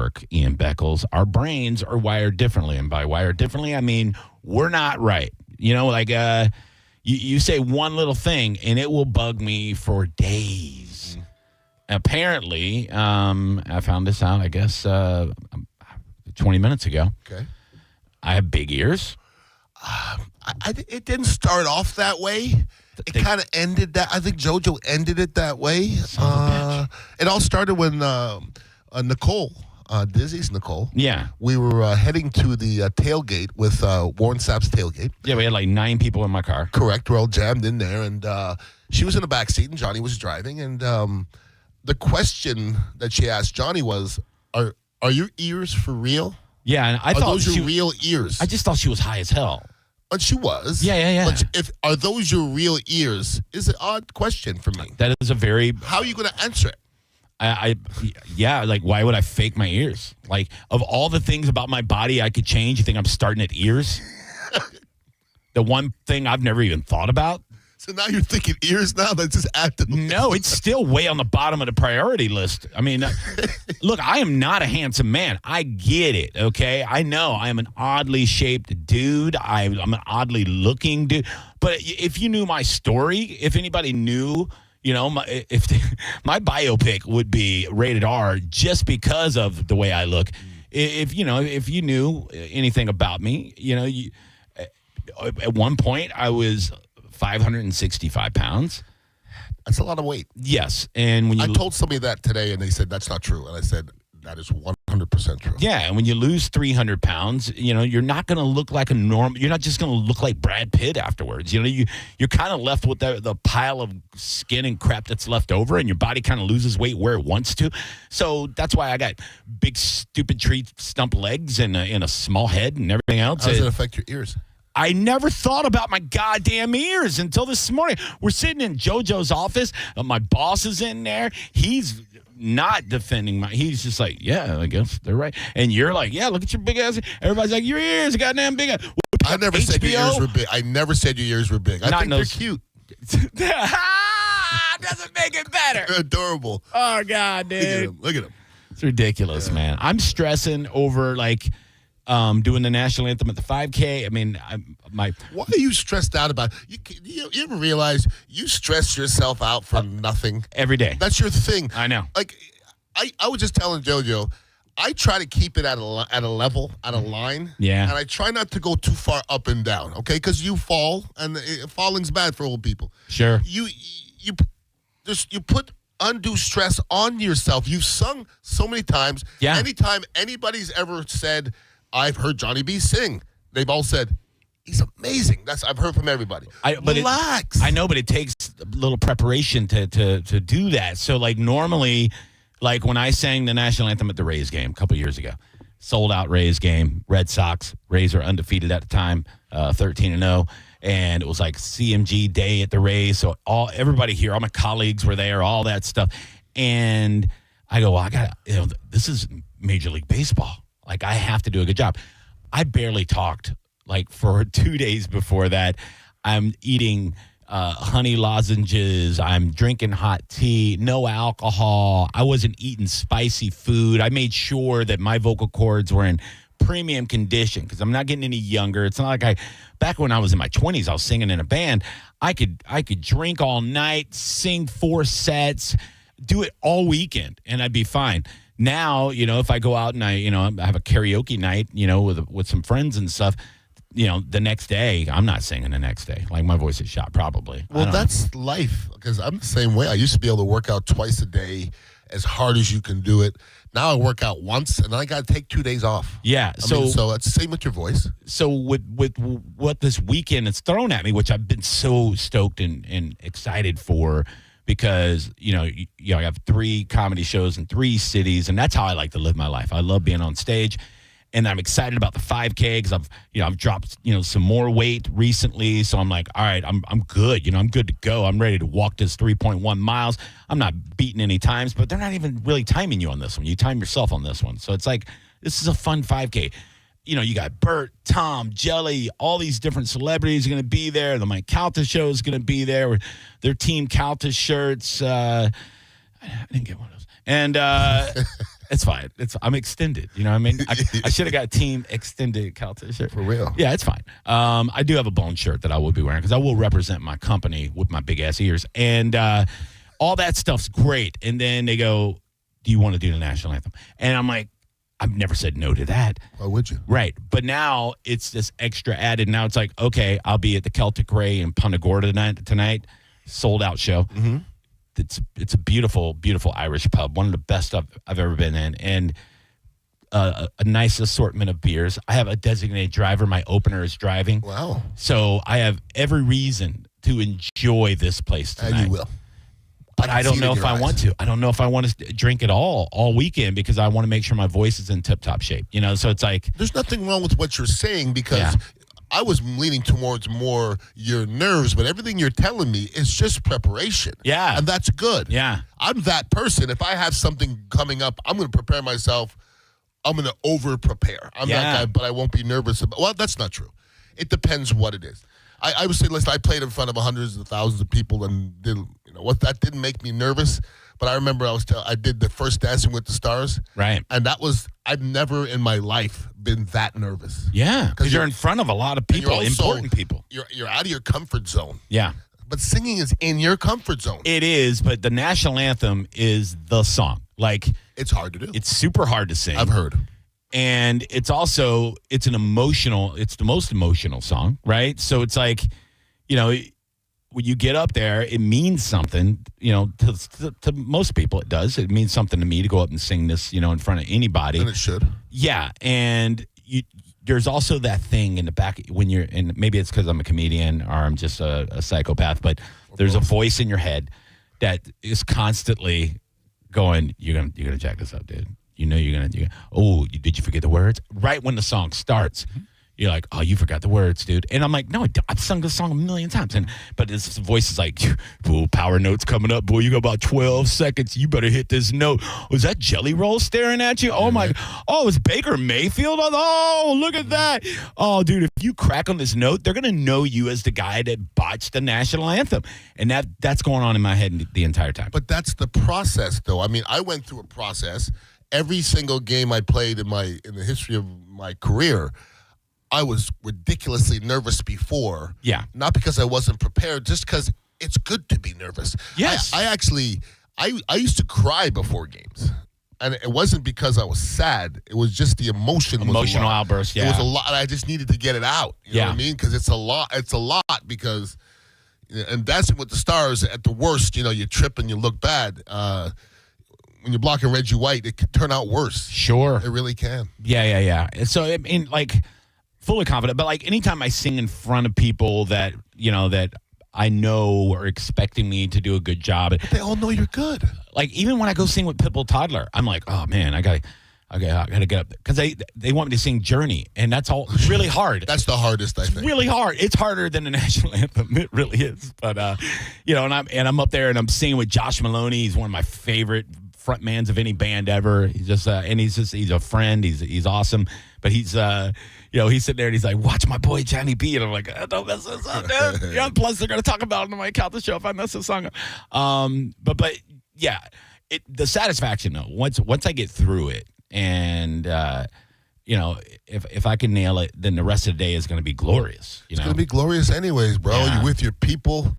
work, Ian Beckles. Our brains are wired differently. And by wired differently, I mean we're not right. You know, like you say one little thing, and it will bug me for days. Apparently, I found this out, I guess, 20 minutes ago. Okay. I have big ears. It didn't start off that way. It kind of ended that. I think JoJo ended it that way. It all started when Nicole, Dizzy's Nicole. Yeah. We were heading to the tailgate with Warren Sapp's tailgate. Yeah, we had like 9 people in my car. Correct. We're all jammed in there. And she was in the back seat, and Johnny was driving. And the question that she asked Johnny was, are your ears for real? Yeah, and I thought those your real ears? I just thought she was high as hell. But she was. Yeah. But are those your real ears? Is an odd question for me. That is a very. How are you going to answer it? Yeah, like why would I fake my ears? Like of all the things about my body I could change, you think I'm starting at ears? The one thing I've never even thought about. So now you're thinking ears now? That's just add to the list. No, it's still way on the bottom of the priority list. I mean, look, I am not a handsome man. I get it, okay? I know I am an oddly shaped dude. I'm an oddly looking dude. But if you knew my story, if anybody knew, you know, my biopic would be rated R just because of the way I look. If you knew anything about me, you know, at one point I was 565 pounds. That's a lot of weight. Yes. And when I told somebody that today, and they said, that's not true. And I said, that is 100% true. Yeah. And when you lose 300 pounds, you know, you're not going to look like you're not just going to look like Brad Pitt afterwards. You know, you're kind of left with the pile of skin and crap that's left over, and your body kind of loses weight where it wants to. So that's why I got big, stupid tree stump legs and a small head and everything else. How does it affect your ears? I never thought about my goddamn ears until this morning. We're sitting in JoJo's office. My boss is in there. He's not defending he's just like, yeah, I guess they're right. And you're like, yeah, look at your big ass. Everybody's like, your ears are goddamn big. I never said your ears were big. I never said your ears were big. I think they're cute. Doesn't make it better. They're adorable. Oh, God, dude. Look at them. It's ridiculous, man. I'm stressing over, like, doing the national anthem at the 5K. I mean, why are you stressed out about it? You ever realize you stress yourself out for nothing? Every day. That's your thing. I know. Like, I was just telling JoJo, I try to keep it at a level, at a line. Yeah. And I try not to go too far up and down, okay? Because you fall, and falling's bad for old people. Sure. You put undue stress on yourself. You've sung so many times. Yeah. Anytime anybody's ever said, I've heard Johnny B sing, they've all said, he's amazing. I've heard from everybody. Relax. I know, but it takes a little preparation to do that. So, like, normally, like when I sang the national anthem at the Rays game a couple years ago, sold out Rays game, Red Sox. Rays are undefeated at the time, 13-0. And it was like CMG day at the Rays. So everybody here, all my colleagues were there, all that stuff. And I go, well, this is Major League Baseball. Like, I have to do a good job. I barely talked. Like, for 2 days before that, I'm eating honey lozenges. I'm drinking hot tea, no alcohol. I wasn't eating spicy food. I made sure that my vocal cords were in premium condition because I'm not getting any younger. It's not like back when I was in my 20s, I was singing in a band. I could drink all night, sing 4 sets, do it all weekend, and I'd be fine. Now, you know, if I go out and I have a karaoke night, you know, with some friends and stuff, you know, the next day, I'm not singing the next day. Like, my voice is shot probably. Well, that's life, because I'm the same way. I used to be able to work out twice a day as hard as you can do it. Now I work out once, and then I got to take 2 days off. Yeah. So it's the same with your voice. So with what this weekend has thrown at me, which I've been so stoked and excited for, because, you know, I have 3 comedy shows in 3 cities, and that's how I like to live my life. I love being on stage, and I'm excited about the 5K because I've dropped, you know, some more weight recently. So I'm like, all right, I'm good. You know, I'm good to go. I'm ready to walk this 3.1 miles. I'm not beating any times, but they're not even really timing you on this one. You time yourself on this one. So it's like, this is a fun 5K. You know, you got Bert, Tom, Jelly, all these different celebrities are going to be there. The Mike Calta show is going to be there. Their Team Calta shirts. I didn't get one of those. And It's fine. I'm extended. You know what I mean? I should have got team extended Caltech shirt. For real. Yeah, it's fine. I do have a bone shirt that I will be wearing because I will represent my company with my big ass ears. And all that stuff's great. And then they go, do you want to do the national anthem? And I'm like, I've never said no to that. Why would you? Right. But now it's this extra added. Now it's like, okay, I'll be at the Celtic Ray in Punta Gorda tonight. Sold out show. Mm-hmm. It's a beautiful, beautiful Irish pub. One of the best I've ever been in. And a nice assortment of beers. I have a designated driver. My opener is driving. Wow. So I have every reason to enjoy this place tonight. And you will. But I don't know if I want to. I don't know if I want to drink it all weekend because I want to make sure my voice is in tip-top shape. You know, so it's like... There's nothing wrong with what you're saying because I was leaning towards more your nerves, but everything you're telling me is just preparation. Yeah. And that's good. Yeah. I'm that person. If I have something coming up, I'm going to prepare myself. I'm going to over-prepare. I'm that guy, but I won't be nervous about... Well, that's not true. It depends what it is. I would say, listen, I played in front of hundreds of thousands of people and that didn't make me nervous. But I remember I did the first Dancing with the Stars. Right. And I've never in my life been that nervous. Yeah. Because you're in front of a lot of people, important people. You're out of your comfort zone. Yeah. But singing is in your comfort zone. It is, but the national anthem is the song. Like, it's hard to do. It's super hard to sing. I've heard. And it's the most emotional song, right? So it's like, when you get up there, it means something, to most people it does. It means something to me to go up and sing this, in front of anybody. And it should. Yeah. And there's also that thing in the back when you're, and maybe it's because I'm a comedian or I'm just a psychopath, but there's a voice in your head that is constantly going, you're gonna jack this up, dude. You know did you forget the words? Right when the song starts, you're like, oh, you forgot the words, dude. And I'm like, no, I've sung this song a million times. But this voice is like, boy, power notes coming up, boy. You got about 12 seconds. You better hit this note. Was that Jelly Roll staring at you? Oh, my. Oh, it's Baker Mayfield. Oh, look at that. Oh, dude, if you crack on this note, they're going to know you as the guy that botched the national anthem. And that's going on in my head the entire time. But that's the process, though. I mean, I went through a process. Every single game I played in the history of my career, I was ridiculously nervous before. Yeah. Not because I wasn't prepared, just because it's good to be nervous. Yes. I used to cry before games. And it wasn't because I was sad. It was just the emotional outburst, yeah. It was a lot, and I just needed to get it out. You know what I mean? Because it's a lot because, and Dancing with the Stars, at the worst, you trip and you look bad. When you're blocking Reggie White, it could turn out worse. Sure. It really can. Yeah. So, I mean, like, fully confident. But, like, anytime I sing in front of people that, that I know are expecting me to do a good job. But they all know you're good. Like, even when I go sing with Pitbull Toddler, I'm like, oh, man, I gotta get up. Because they want me to sing Journey, and that's all really hard. That's the hardest, I think. It's really hard. It's harder than the national anthem. It really is. But, and I'm up there, and I'm singing with Josh Maloney. He's one of my favorite frontmans of any band ever. He's just he's a friend. He's awesome. But he's he's sitting there and he's like, watch my boy Johnny B. And I'm like, don't mess this up, dude. Plus they're gonna talk about it on my Caltech show if I mess this song up. But yeah, the satisfaction though, once I get through it and if I can nail it, then the rest of the day is gonna be glorious. It's gonna be glorious anyways, bro. Yeah. You're with your people.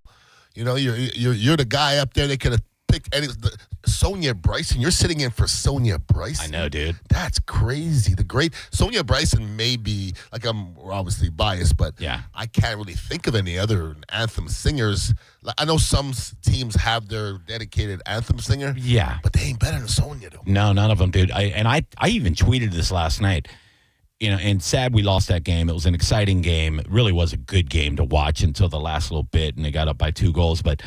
You're the guy up there that could have picked Sonia Bryson. You're sitting in for Sonia Bryson. I know, dude. That's crazy. The great Sonia Bryson may be, like, we're obviously biased, but yeah. I can't really think of any other anthem singers. I know some teams have their dedicated anthem singer. Yeah. But they ain't better than Sonia, though. No, none of them, dude. I even tweeted this last night. And sad we lost that game. It was an exciting game. It really was a good game to watch until the last little bit, and they got up by 2 goals. But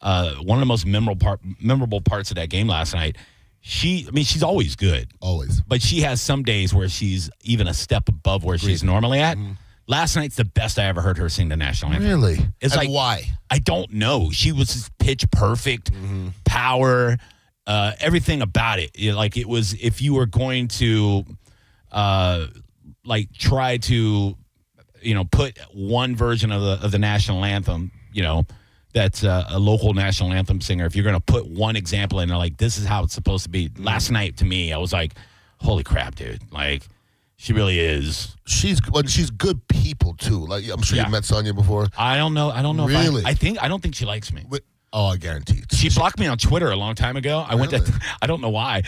one of the most memorable parts of that game last night, she's always good. Always. But she has some days where she's even a step above where she's normally at. Mm-hmm. Last night's the best I ever heard her sing the national anthem. Really? It's and why? I don't know. She was pitch perfect, power, everything about it. Like, it was, if you were going to try to put one version of the national anthem, that's a local national anthem singer, if you're going to put one example in, like, this is how it's supposed to be. Last night, to me, I was like, holy crap, dude. Like, she really is. She's good people, too. Like, I'm sure Yeah. you've met Sonia before. I don't know. Really? I don't think she likes me. Oh, I guarantee it. She blocked me on Twitter a long time ago. I went to, I don't know why.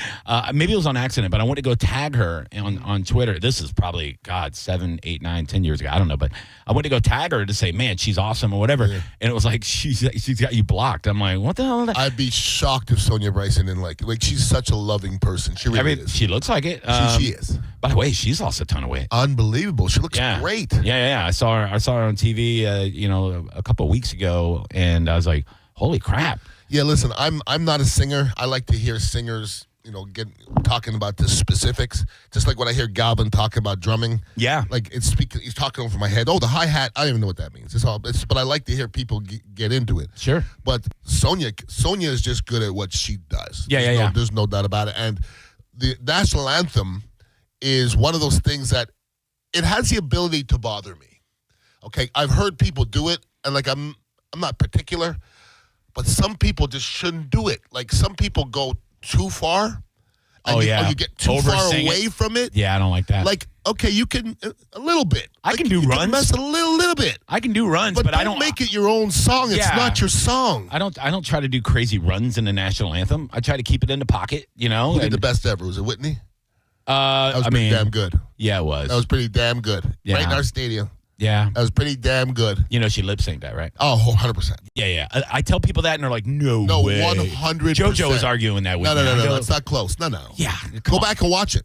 Maybe it was on accident, but I went to go tag her on Twitter. This is probably, 7, 8, 9, 10 years ago. I don't know. But I went to go tag her to say, man, she's awesome or whatever. Yeah. And it was like, she's got you blocked. I'm like, what the hell? I'd be shocked if Sonia Bryson didn't like she's such a loving person. She really is. She looks like it. She is. By the way, she's lost a ton of weight. Unbelievable. She looks great. Yeah. I saw her on TV, a couple of weeks ago, and I was like, holy crap. Yeah, listen, I'm not a singer. I like to hear singers, get talking about the specifics. Just like when I hear Galvin talking about drumming. Yeah. Like he's talking over my head. Oh, the hi-hat, I don't even know what that means. But I like to hear people get into it. Sure. But Sonia is just good at what she does. Yeah. There's no doubt about it. And the national anthem is one of those things that it has the ability to bother me. Okay, I've heard people do it, and like I'm not particular. But some people just shouldn't do it. Like, some people go too far. And you get too far away from it. Yeah, I don't like that. Like, okay, you can a little bit. I can do runs. Can mess a little bit. I can do runs, but I don't make it your own song. It's not your song. I don't try to do crazy runs in the national anthem. I try to keep it in the pocket. Who did the best ever? Was it Whitney? That was pretty damn good. Yeah, it was. That was pretty damn good. Yeah. Right in our stadium. Yeah. That was pretty damn good. She lip-synced that, right? Oh, 100%. Yeah. I tell people that, and they're like, no way. 100%. JoJo was arguing that with me. No. It's not close. No. Yeah. Go back and watch it.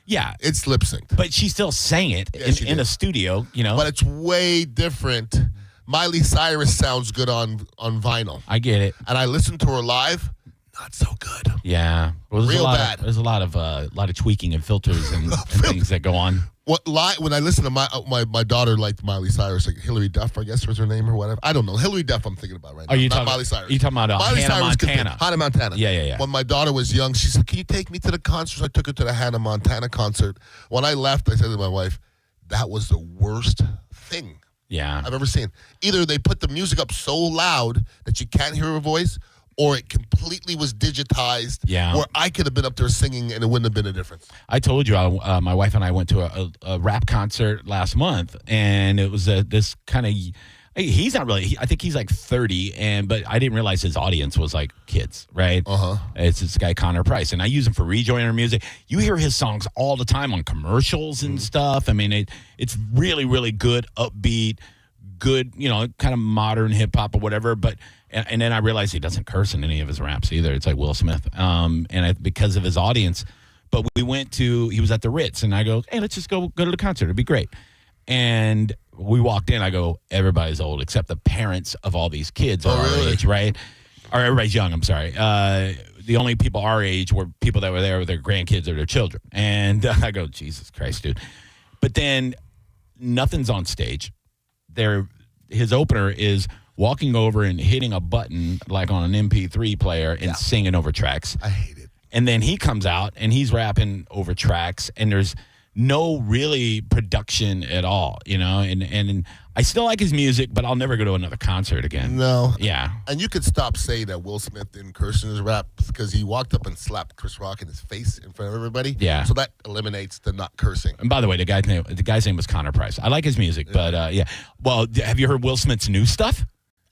Yeah. It's lip-synced. But she still sang it in a studio, But it's way different. Miley Cyrus sounds good on vinyl. I get it. And I listened to her live. Not so good. Yeah. Well, Real bad. There's a lot of tweaking and filters and things that go on. When I listen to my daughter liked Miley Cyrus, like Hillary Duff, I guess was her name or whatever. I don't know. Hillary Duff I'm thinking about right now. Not Miley Cyrus. You talking about Miley Hannah Cyrus Montana? Hannah Montana. Yeah. When my daughter was young, she said, can you take me to the concert? So I took her to the Hannah Montana concert. When I left, I said to my wife, that was the worst thing I've ever seen. Either they put the music up so loud that you can't hear her voice, or it completely was digitized where I could have been up there singing and it wouldn't have been a difference. I told you, my wife and I went to a rap concert last month, and it was this kind of, he's not really, I think he's like 30, but I didn't realize his audience was like kids, right? Uh-huh. It's this guy, Connor Price, and I use him for rejoiner music. You hear his songs all the time on commercials and stuff. I mean, it's really, really good, upbeat, good, kind of modern hip hop or whatever, but and then I realized he doesn't curse in any of his raps either. It's like Will Smith, because of his audience. But he was at the Ritz, and I go, hey, let's just go to the concert. It'd be great. And we walked in. I go, everybody's old except the parents of all these kids are our age, right? Or everybody's young. I'm sorry. The only people our age were people that were there with their grandkids or their children. And I go, Jesus Christ, dude. But then nothing's on stage. His opener is walking over and hitting a button like on an MP3 player and singing over tracks. I hate it. And then he comes out and he's rapping over tracks, and there's no really production at all, and I still like his music, but I'll never go to another concert again. No. Yeah. And you could stop saying that Will Smith didn't curse in his rap because he walked up and slapped Chris Rock in his face in front of everybody. Yeah. So that eliminates the not cursing. And by the way, the guy's name was Connor Price. I like his music, but yeah. Well, have you heard Will Smith's new stuff?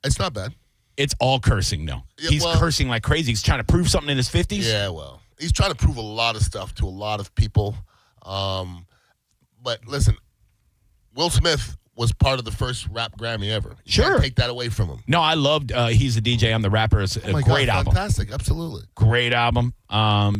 It's not bad. It's all cursing, though. Yeah, he's cursing like crazy. He's trying to prove something in his 50s. Yeah, well, he's trying to prove a lot of stuff to a lot of people. But listen, Will Smith was part of the first rap Grammy ever. You can't take that away from him. No, I loved He's a DJ, I'm the Rapper. It's a great album. Fantastic, absolutely. Great album.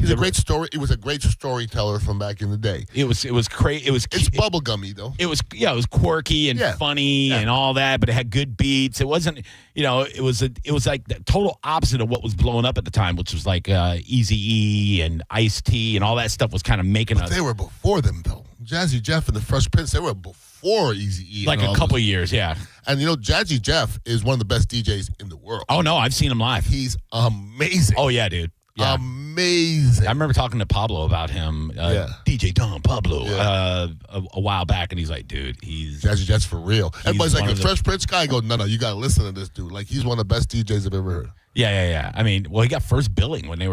He's a great story. It was a great storyteller from back in the day. It was great. It's bubblegummy though. It was quirky and funny and all that, but it had good beats. It wasn't, it was like the total opposite of what was blowing up at the time, which was like Eazy-E and Ice-T and all that stuff was kind of making They were before them though. Jazzy Jeff and the Fresh Prince, they were before Eazy-E. Like a couple of years, yeah. And Jazzy Jeff is one of the best DJs in the world. Oh no, I've seen him live. He's amazing. Oh yeah, dude. Yeah. Amazing. amazing. I remember talking to Pablo about him, DJ Don Pablo, a while back, and he's like, dude, he's Jazzy Jeff's for real. Everybody's like, a Fresh Prince guy? I go, no, you got to listen to this dude. Like, he's one of the best DJs I've ever heard. Yeah. I mean, well, he got first billing when they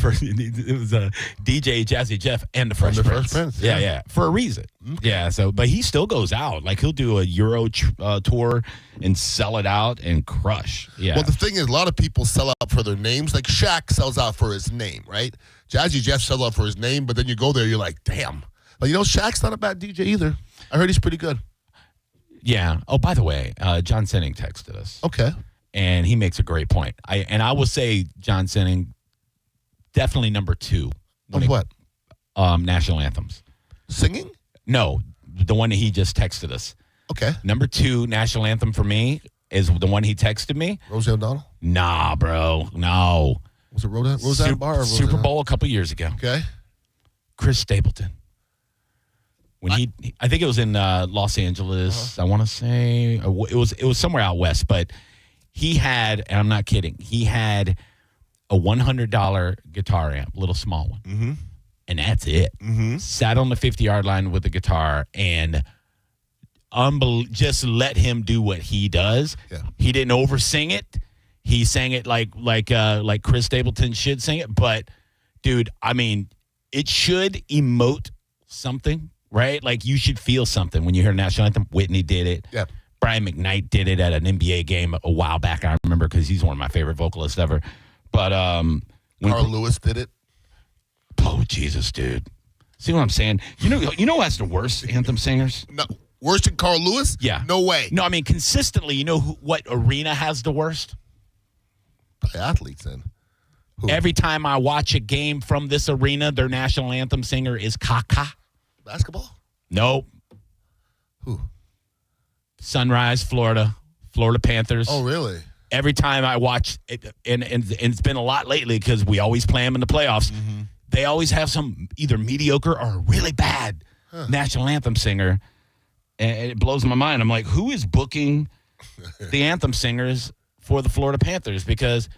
first. It was DJ Jazzy Jeff and the Fresh Prince. Yeah, for a reason. Okay. Yeah, but he still goes out. Like, he'll do a Euro tour and sell it out and crush. Yeah. Well, the thing is, a lot of people sell out for their names. Like, Shaq sells out for his name, right? Jazzy Jeff sells out for his name, but then you go there, you're like, damn. But Shaq's not a bad DJ either. I heard he's pretty good. Yeah. Oh, by the way, John Sinning texted us. Okay. And he makes a great point. I will say John Sinning, definitely number 2. Of what? National anthems. Singing? No, the one that he just texted us. Okay. Number 2 national anthem for me is the one he texted me. Rosie O'Donnell? Nah, bro. No. Was it Roseanne Barr? Super Bowl a couple years ago. Okay. Chris Stapleton. When I think it was in Los Angeles. I want to say it was somewhere out west, but he had, and I'm not kidding, he had a $100 guitar amp, little small one, and that's it. Sat on the 50-yard line with the guitar and just let him do what he does. Yeah. He didn't oversing it. He sang it like Chris Stapleton should sing it. But, dude, I mean, it should emote something, right? Like, you should feel something when you hear a national anthem. Whitney did it. Yeah. Brian McKnight did it at an NBA game a while back. I remember because he's one of my favorite vocalists ever. But Carl Lewis did it. Oh, Jesus, dude. See what I'm saying? You know who has the worst anthem singers? No, worse than Carl Lewis? Yeah. No way. No, I mean, consistently, you know what arena has the worst? The athletes, then. Who? Every time I watch a game from this arena, their national anthem singer is Kaka. Basketball? Nope. Who? Sunrise, Florida Panthers. Oh, really? Every time I watch it, and it's been a lot lately because we always play them in the playoffs, they always have some either mediocre or really bad national anthem singer. And it blows my mind. I'm like, who is booking the anthem singers for the Florida Panthers? Because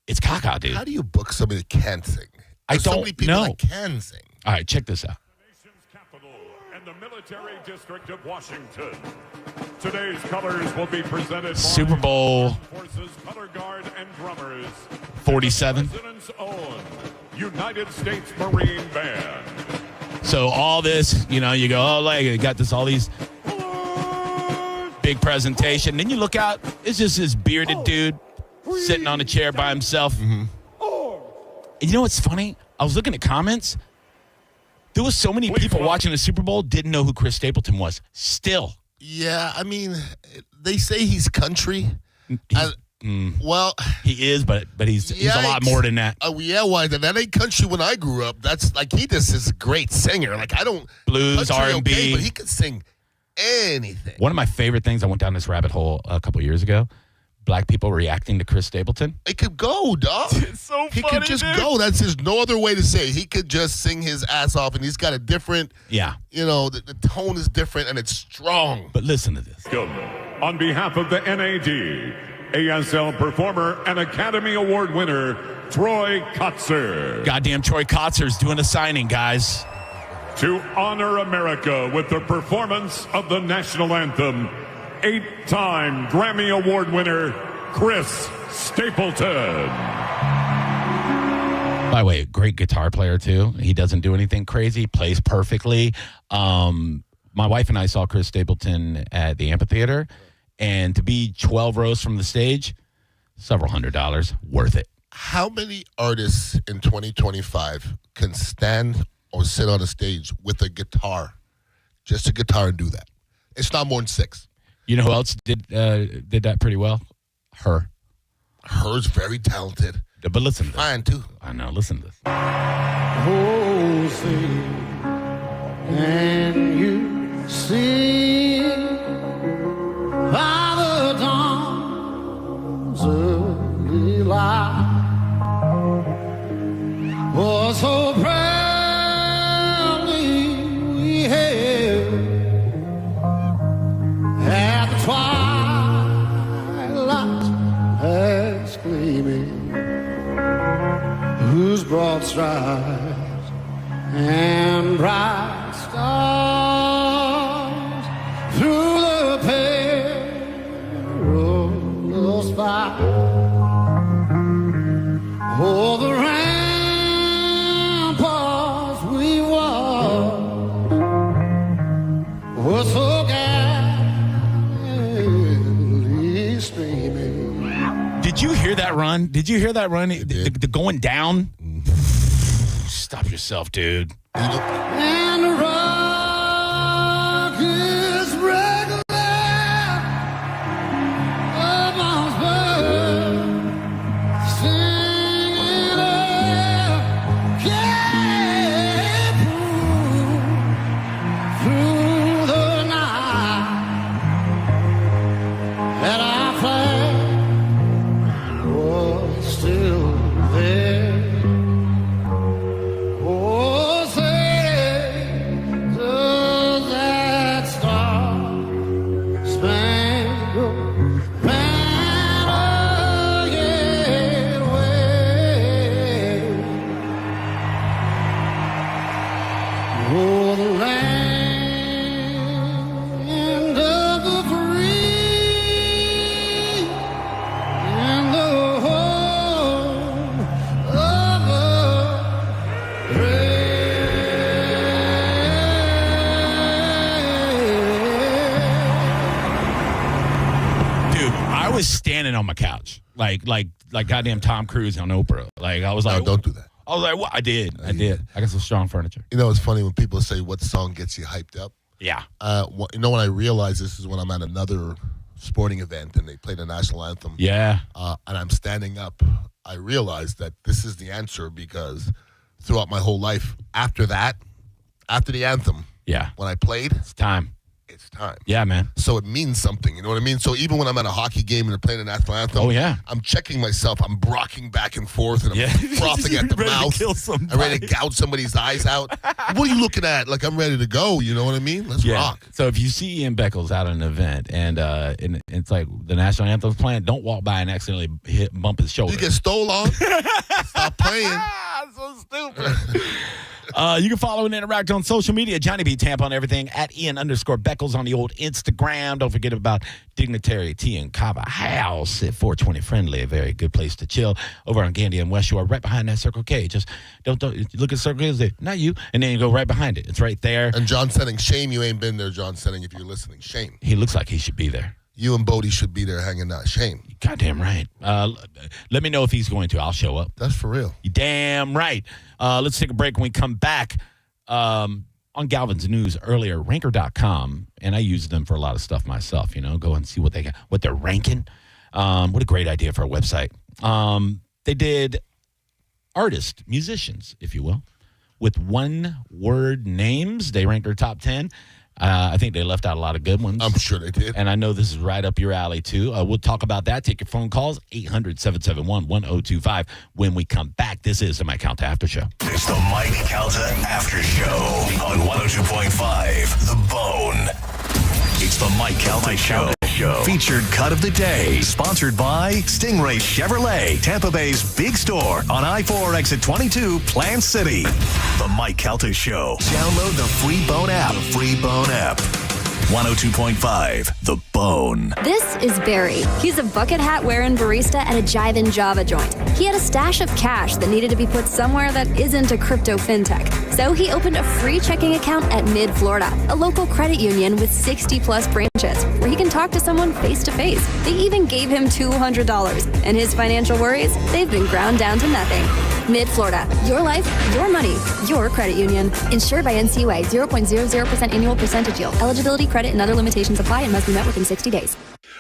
it's Kaka, dude. How do you book somebody that can sing? I don't so many people know. that can sing. All right, check this out. The military district of Washington. Today's colors will be presented Super Bowl Forces color guard and drummers 47. The President's own United States Marine Band. So all this, you go, oh, like you got all these big presentation. Then you look out, it's just this bearded dude sitting on a chair by himself. And you know what's funny? I was looking at comments. There was so many people watching the Super Bowl didn't know who Chris Stapleton was. Still. Yeah, I mean, they say he's country. Well, he is, but he's a lot more than that. That ain't country when I grew up. That's like he just is a great singer. Like I don't blues, R&B, okay, but he could sing anything. One of my favorite things, I went down this rabbit hole a couple years ago. Black people reacting to Chris Stapleton. It could go, dog. It's so funny. He could just go. There's no other way to say it. He could just sing his ass off, and he's got a different. Yeah. The tone is different, and it's strong. But listen to this. On behalf of the NAD, ASL performer and Academy Award winner Troy Kotzer. Goddamn, Troy Kotzer's doing a signing, guys. To honor America with the performance of the national anthem, 8-time Grammy Award winner, Chris Stapleton. By the way, great guitar player, too. He doesn't do anything crazy, plays perfectly. My wife and I saw Chris Stapleton at the amphitheater, and to be 12 rows from the stage, several $100s, worth it. How many artists in 2025 can stand or sit on a stage with a guitar, just a guitar, and do that? It's not more than 6. You know who else did that pretty well? Her. Her's very talented. But listen to this. Fine, too. I know. Listen to this. Oh, see, and you see by the dawn's early light was so proudly we hailed at the twilight as gleaming, whose broad stripes run? Did you hear that run? The going down? Stop yourself, dude. And the rock is regular. Amongst birds singing a carol through the night. And our flag was still there. Oh, say, does that star-spangled banner yet wave? Oh, the land of the free and the home of the Dude, I was standing on my couch, like goddamn Tom Cruise on Oprah. Like I was like, No, don't do that. I was like, what? I did. I got some strong furniture. You know, it's funny when people say what song gets you hyped up. Yeah. You know, when I realize this is when I'm at another sporting event and they play the national anthem. Yeah. And I'm standing up. I realize that this is the answer because throughout my whole life, after the anthem, Yeah. when I played, It's time. it's time. Yeah, man. So it means something. You know what I mean? So even when I'm at a hockey game and they're playing the national anthem, Oh, yeah. I'm checking myself. I'm rocking back and forth and I'm Yeah. frothing at the Ready to mouth. kill somebody. I'm ready to gouge somebody's eyes out. What are you looking at? Like I'm ready to go. You know what I mean? Let's rock. So if you see Ian Beckles out at an event and it's like the national anthem's playing, don't walk by and accidentally bump his shoulder. You get stole on. Stop playing. So stupid. You can follow and interact on social media. Johnny B. Tampa on everything at Ian_Beckles on the old Instagram. Don't forget about Dignitary Tea and Kava House at 420 Friendly. A very good place to chill over on Gandy and West Shore, right behind that Circle K. Just don't look at Circle K and say, not you. And then you go right behind it. It's right there. And John Senning, shame you ain't been there, John Senning, if you're listening. Shame. He looks like he should be there. You and Bodie should be there hanging out. Shame. Goddamn right. Let me know if he's going to. I'll show up. That's for real. You damn right. Let's take a break. When we come back, on Galvin's news earlier, ranker.com, and I use them for a lot of stuff myself, you know, go and see what they got, what they're ranking. What a great idea for a website. They did artists, musicians, if you will, with one-word names. They ranked their top 10. I think they left out a lot of good ones. I'm sure they did. And I know this is right up your alley, too. We'll talk about that. Take your phone calls, 800-771-1025. When we come back, this is the Mike Calta After Show. It's the Mike Calta After Show on 102.5 The Bone. It's the Mike Calta Show. Featured cut of the day. Sponsored by Stingray Chevrolet, Tampa Bay's big store on I-4 exit 22, Plant City. The Mike Calta Show. Download the free Bone app. 102.5 The Bone. This is Barry. He's a bucket hat wearing barista at a Jivin' Java joint. He had a stash of cash that needed to be put somewhere that isn't a crypto fintech. So he opened a free checking account at Mid Florida, a local credit union with 60 plus branches, where he can talk to someone face to face. They even gave him $200. And his financial worries, they've been ground down to nothing. Mid Florida, your life, your money, your credit union. Insured by NCUA, 0.00% annual percentage yield. Eligibility, credit, and other limitations apply and must be met within 60 days.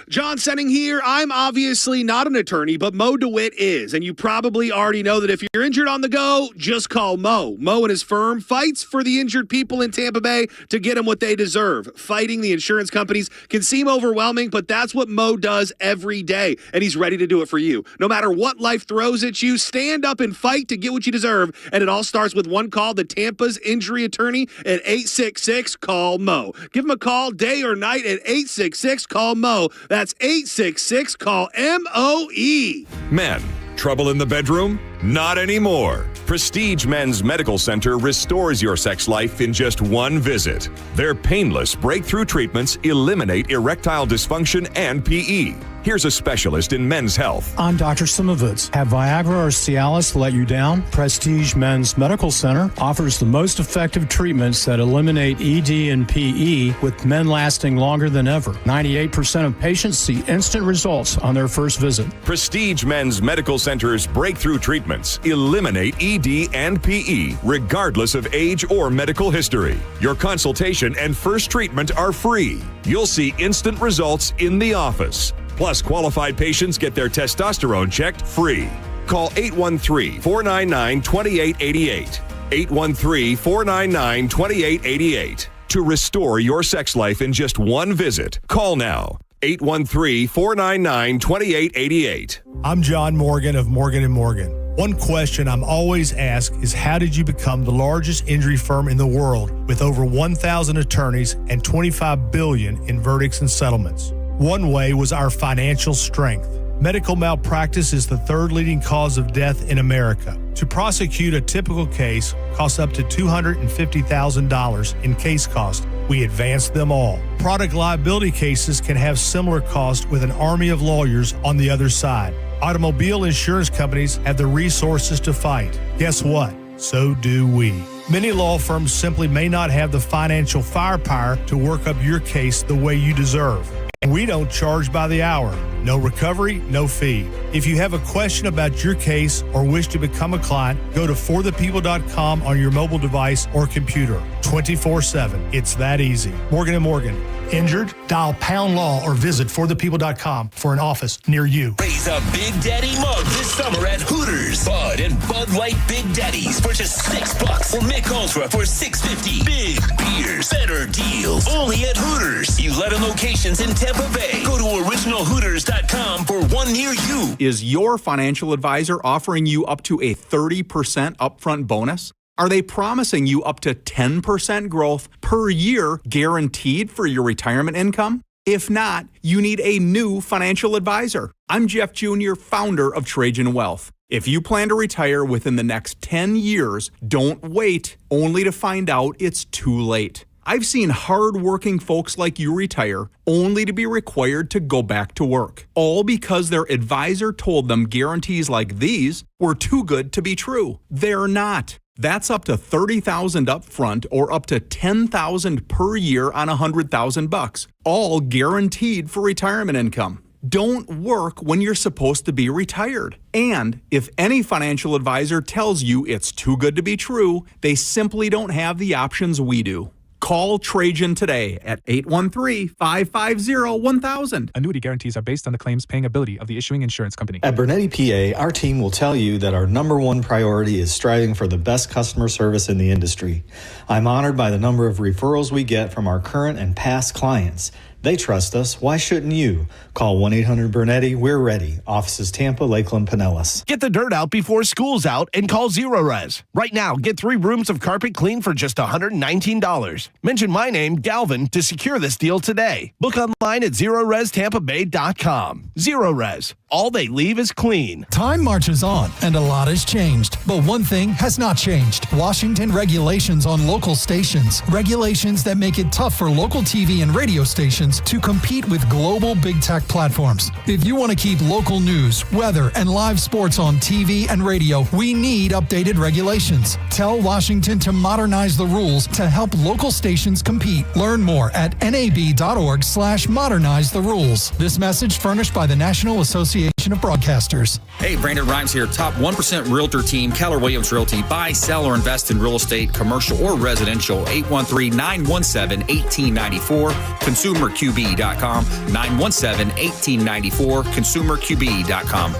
John Senning here. I'm obviously not an attorney, but Mo DeWitt is. And you probably already know that if you're injured on the go, just call Mo. Mo and his firm fights for the injured people in Tampa Bay to get them what they deserve. Fighting the insurance companies can seem overwhelming, but that's what Mo does every day. And he's ready to do it for you. No matter what life throws at you, stand up and fight to get what you deserve. And it all starts with one call to Tampa's injury attorney at 866-CALL-MO. Give him a call day or night at 866-CALL-MO. That's 866-CALL-MOE. Men, trouble in the bedroom? Not anymore. Prestige Men's Medical Center restores your sex life in just one visit. Their painless breakthrough treatments eliminate erectile dysfunction and PE. Here's a specialist in men's health. I'm Dr. Simovitz. Have Viagra or Cialis let you down? Prestige Men's Medical Center offers the most effective treatments that eliminate ED and PE, with men lasting longer than ever. 98% of patients see instant results on their first visit. Prestige Men's Medical Center's breakthrough treatments eliminate ED and PE, regardless of age or medical history. Your consultation and first treatment are free. You'll see instant results in the office. Plus, qualified patients get their testosterone checked free. Call 813-499-2888. 813-499-2888. To restore your sex life in just one visit. Call now. 813-499-2888. I'm John Morgan of Morgan & Morgan. One question I'm always asked is, how did you become the largest injury firm in the world with over 1,000 attorneys and $25 billion in verdicts and settlements? One way was our financial strength. Medical malpractice is the third leading cause of death in America. To prosecute a typical case costs up to $250,000 in case cost. We advance them all. Product liability cases can have similar costs with an army of lawyers on the other side. Automobile insurance companies have the resources to fight. Guess what? So do we. Many law firms simply may not have the financial firepower to work up your case the way you deserve. And we don't charge by the hour. No recovery, no fee. If you have a question about your case or wish to become a client, go to forthepeople.com on your mobile device or computer. 24/7. It's that easy. Morgan & Morgan. Injured? Dial pound law or visit forthepeople.com for an office near you. Raise a Big Daddy mug this summer at Hooters. Bud and Bud Light Big Daddies for just $6. Or Mick Ultra for $6.50. Big beers, better deals. Only at Hooters. 11 locations in Tampa Bay. Go to originalhooters.com for one near you. Is your financial advisor offering you up to a 30% upfront bonus? Are they promising you up to 10% growth per year guaranteed for your retirement income? If not, you need a new financial advisor. I'm Jeff Jr., founder of Trajan Wealth. If you plan to retire within the next 10 years, don't wait only to find out it's too late. I've seen hard-working folks like you retire only to be required to go back to work, all because their advisor told them guarantees like these were too good to be true. They're not. That's up to $30,000 up front or up to $10,000 per year on $100,000, all guaranteed for retirement income. Don't work when you're supposed to be retired. And if any financial advisor tells you it's too good to be true, they simply don't have the options we do. Call Trajan today at 813-550-1000. Annuity guarantees are based on the claims paying ability of the issuing insurance company. At Bernetti PA, our team will tell you that our number one priority is striving for the best customer service in the industry. I'm honored by the number of referrals we get from our current and past clients. They trust us. Why shouldn't you? Call 1-800-BERNETTI. We're ready. Offices Tampa, Lakeland, Pinellas. Get the dirt out before school's out and call Zero Res. Right now, get 3 rooms of carpet clean for just $119. Mention my name, Galvin, to secure this deal today. Book online at ZeroResTampaBay.com. Zero Res. All they leave is clean. Time marches on, and a lot has changed. But one thing has not changed. Washington regulations on local stations. Regulations that make it tough for local TV and radio stations to compete with global big tech platforms. If you want to keep local news, weather, and live sports on TV and radio, we need updated regulations. Tell Washington to modernize the rules to help local stations compete. Learn more at nab.org/modernize the rules. This message furnished by the National Association of Broadcasters. Hey, Brandon Rhymes here. Top 1% Realtor team, Keller Williams Realty. Buy, sell, or invest in real estate, commercial or residential. 813-917-1894. ConsumerQB.com. 917-1894. ConsumerQB.com.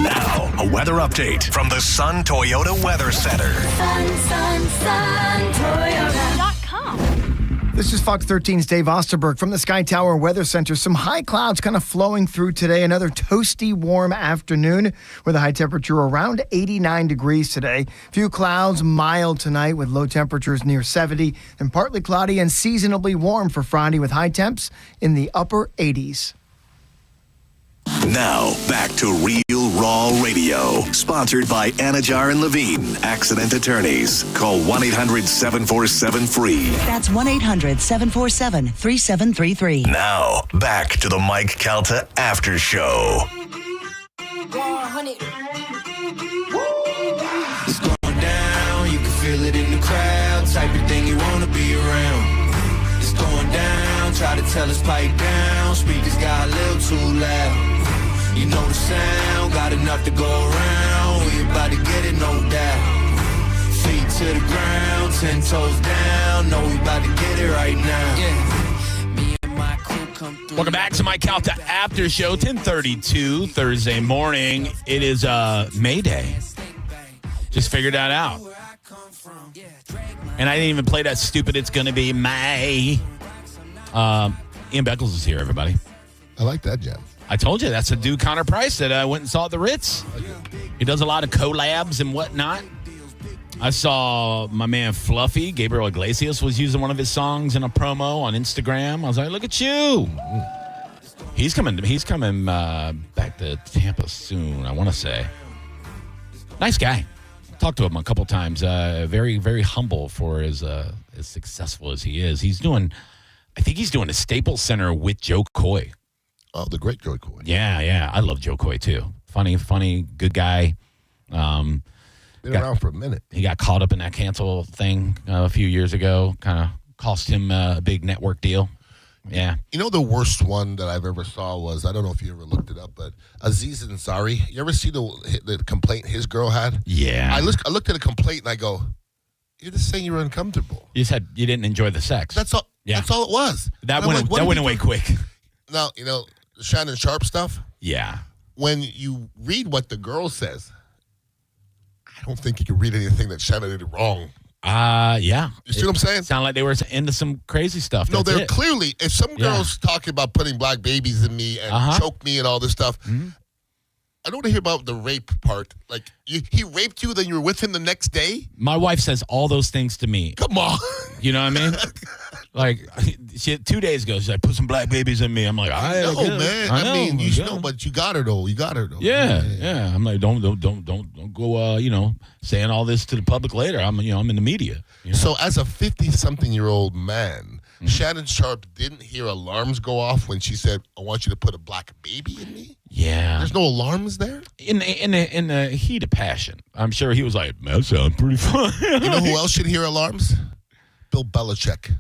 Now, a weather update from the Sun Toyota Weather Center. Sun Toyota.com. This is Fox 13's Dave Osterberg from the Sky Tower Weather Center. Some high clouds kind of flowing through today. Another toasty, warm afternoon with a high temperature around 89 degrees today. Few clouds, mild tonight with low temperatures near 70. And partly cloudy and seasonably warm for Friday with high temps in the upper 80s. Now, back to Real Raw Radio. Sponsored by Anajar and Levine, accident attorneys. Call 1-800-747-FREE. That's 1-800-747-3733. Now, back to the Mike Calta After Show. It's going down, you can feel it in the crowd. Type of thing you want to be around. It's going down, try to tell us pipe down. Speakers got a little too loud. You know the sound, got enough to go around. We about to get it, no doubt. Feet to the ground, 10 toes down. Know we about to get it right now. Yeah. Me and my crew come through. Welcome back to my Calta After Show, 10:32 Thursday morning. It is May Day. Just figured that out. And I didn't even play that stupid It's Gonna Be May. Ian Beckles is here, everybody. I like that, Jen. I told you, that's a dude, Connor Price, that I went and saw at the Ritz. He does a lot of collabs and whatnot. I saw my man Fluffy, Gabriel Iglesias, was using one of his songs in a promo on Instagram. I was like, look at you. He's coming back to Tampa soon, I want to say. Nice guy. Talked to him a couple times. Very, very humble for as successful as he is. I think he's doing a Staples Center with Joe Coy. Oh, the great Joe Coy. Yeah. I love Joe Coy, too. Funny, good guy. Been around for a minute. He got caught up in that cancel thing a few years ago. Kind of cost him a big network deal. Yeah. You know, the worst one that I've ever saw was, I don't know if you ever looked it up, but Aziz Ansari. You ever see the complaint his girl had? Yeah. I looked at the complaint and I go, you're just saying you were uncomfortable. You said you didn't enjoy the sex. That's all. Yeah. That's all it was. That went away quick. Now, Shannon Sharp stuff. Yeah. When you read what the girl says, I don't think you can read anything that Shannon did wrong. Yeah. You see what I'm saying? Sound like they were into some crazy stuff. No, they're clearly, if some girl's talking about putting black babies in me and choke me and all this stuff, I don't want to hear about the rape part. Like, he raped you, then you were with him the next day? My wife says all those things to me. Come on. You know what I mean? Like, 2 days ago, she's like, put some black babies in me. I'm like, I know, man. I mean, you know, but you got her, though. Yeah. I'm like, don't go, saying all this to the public later. I'm in the media. You know? So as a 50-something-year-old man, Shannon Sharp didn't hear alarms go off when she said, I want you to put a black baby in me? Yeah. There's no alarms there? In the heat of passion. I'm sure he was like, that sounds pretty fun. You know who else should hear alarms? Bill Belichick.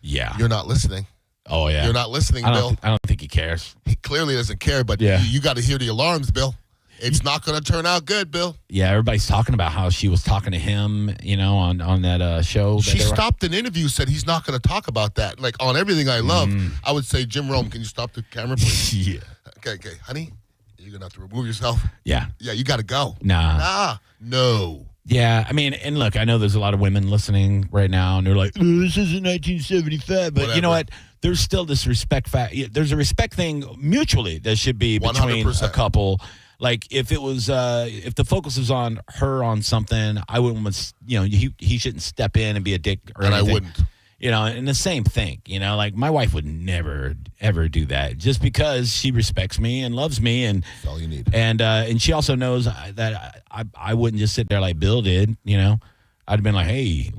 Yeah. You're not listening. Oh, yeah. You're not listening, Bill. I don't think he cares. He clearly doesn't care, but you got to hear the alarms, Bill. It's not going to turn out good, Bill. Yeah, everybody's talking about how she was talking to him, on that show. She stopped an interview, said he's not going to talk about that. Like, on Everything I Love, I would say, Jim Rome, can you stop the camera, please? Yeah. Okay. Honey, you're going to have to remove yourself. Yeah. Yeah, you got to go. Nah. No. Yeah, I mean, and look, I know there's a lot of women listening right now, and they're like, this isn't 1975. But you know what? There's still this respect there's a respect thing mutually that should be between 100%. a couple. Like, if it was, if the focus was on her on something, I wouldn't, he shouldn't step in and be a dick or anything. I wouldn't. And the same thing, like my wife would never, ever do that just because she respects me and loves me. And that's all you need. And she also knows that I wouldn't just sit there like Bill did, I'd have been like, hey,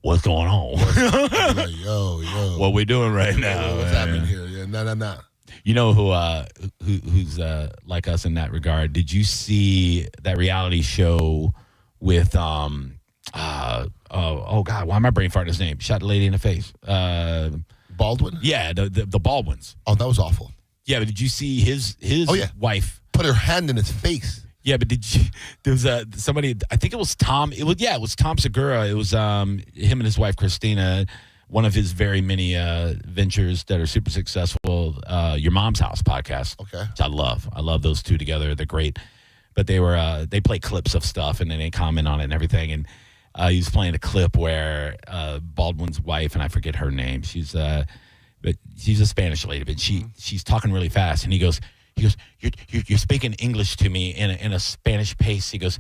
what's going on? Like, yo. What we doing right now? What's happening here? Yeah, nah. You know who's like us in that regard? Did you see that reality show with oh God, why am I brain farting his name? Shot the lady in the face. Baldwin? Yeah, the Baldwins. Oh, that was awful. Yeah, but did you see his wife put her hand in his face? Yeah, but there was somebody, I think it was Tom. It was Tom Segura. It was him and his wife Christina. One of his very many ventures that are super successful. Your Mom's House podcast. Okay, which I love. I love those two together. They're great. But they play clips of stuff and then they comment on it and everything. And he was playing a clip where Baldwin's wife, and I forget her name. She's a Spanish lady, but she's talking really fast. And he goes, you're speaking English to me in a Spanish pace. He goes,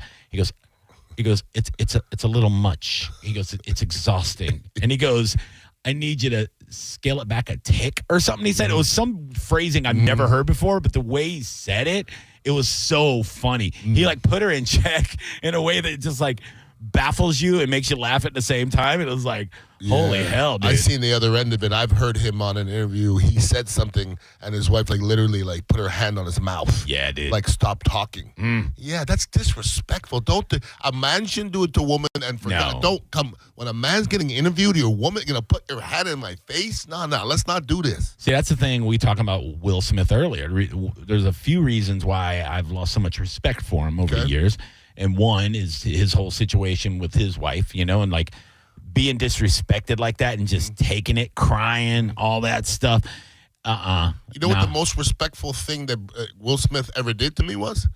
it's a little much. He goes, it's exhausting. And he goes, I need you to scale it back a tick or something. He said it was some phrasing I've never heard before, but the way he said it, it was so funny. He like put her in check in a way that just like baffles you and makes you laugh at the same time. It was like, holy hell, dude. I seen the other end of it. I've heard him on an interview. He said something, and his wife like literally like put her hand on his mouth. Yeah, dude. Like stop talking. Yeah, that's disrespectful. A man shouldn't do it to a woman. And for God, don't come when a man's getting interviewed. Your woman gonna put your hand in my face? No, let's not do this. See, that's the thing we talking about Will Smith earlier. There's a few reasons why I've lost so much respect for him over the years. And one is his whole situation with his wife, and like being disrespected like that and just taking it, crying, all that stuff. You know what the most respectful thing that Will Smith ever did to me was?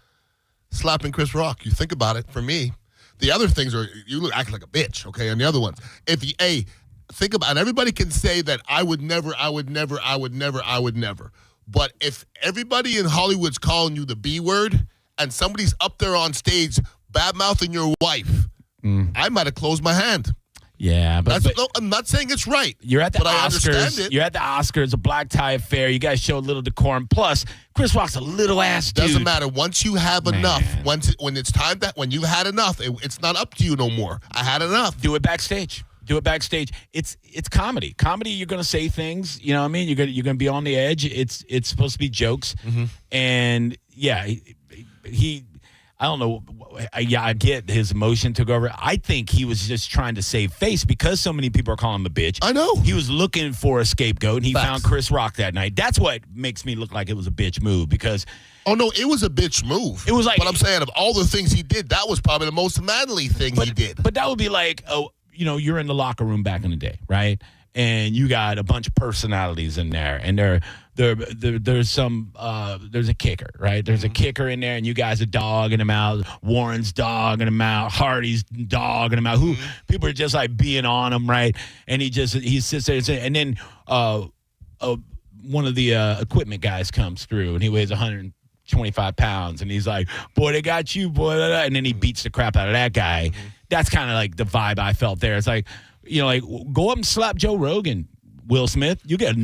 Slapping Chris Rock. You think about it, for me. The other things are, you act like a bitch, okay, and the other ones. Think about it. And everybody can say that I would never. But if everybody in Hollywood's calling you the B word, and somebody's up there on stage bad-mouthing your wife, I might have closed my hand. Yeah, but I'm not saying it's right. You're at the but Oscars. I understand it. You're at the Oscars, a black tie affair. You guys show a little decorum. Plus, Chris Rock's a little ass dude. Doesn't matter. Once you have enough, when it's time when you've had enough, it's not up to you no more. I had enough. Do it backstage. It's comedy. Comedy, you're going to say things, you know what I mean? You're going to be on the edge. It's supposed to be jokes. And yeah, he I don't know. I get his emotion took over. I think he was just trying to save face because so many people are calling him a bitch. I know. He was looking for a scapegoat, and he found Chris Rock that night. That's what makes me look like it was a bitch move because... Oh, no, it was a bitch move. It was like... But I'm saying of all the things he did, that was probably the most manly thing he did. But that would be like, you're in the locker room back in the day, right? And you got a bunch of personalities in there, and there's a kicker, right? There's a kicker in there, and you guys are dogging him out. Warren's dogging him out. Hardy's dogging him out. Who people are just like being on him, right? And he sits there, and then one of the equipment guys comes through, and he weighs 125 pounds, and he's like, "Boy, they got you, boy!" And then he beats the crap out of that guy. That's kind of like the vibe I felt there. It's like, go up and slap Joe Rogan, Will Smith. You get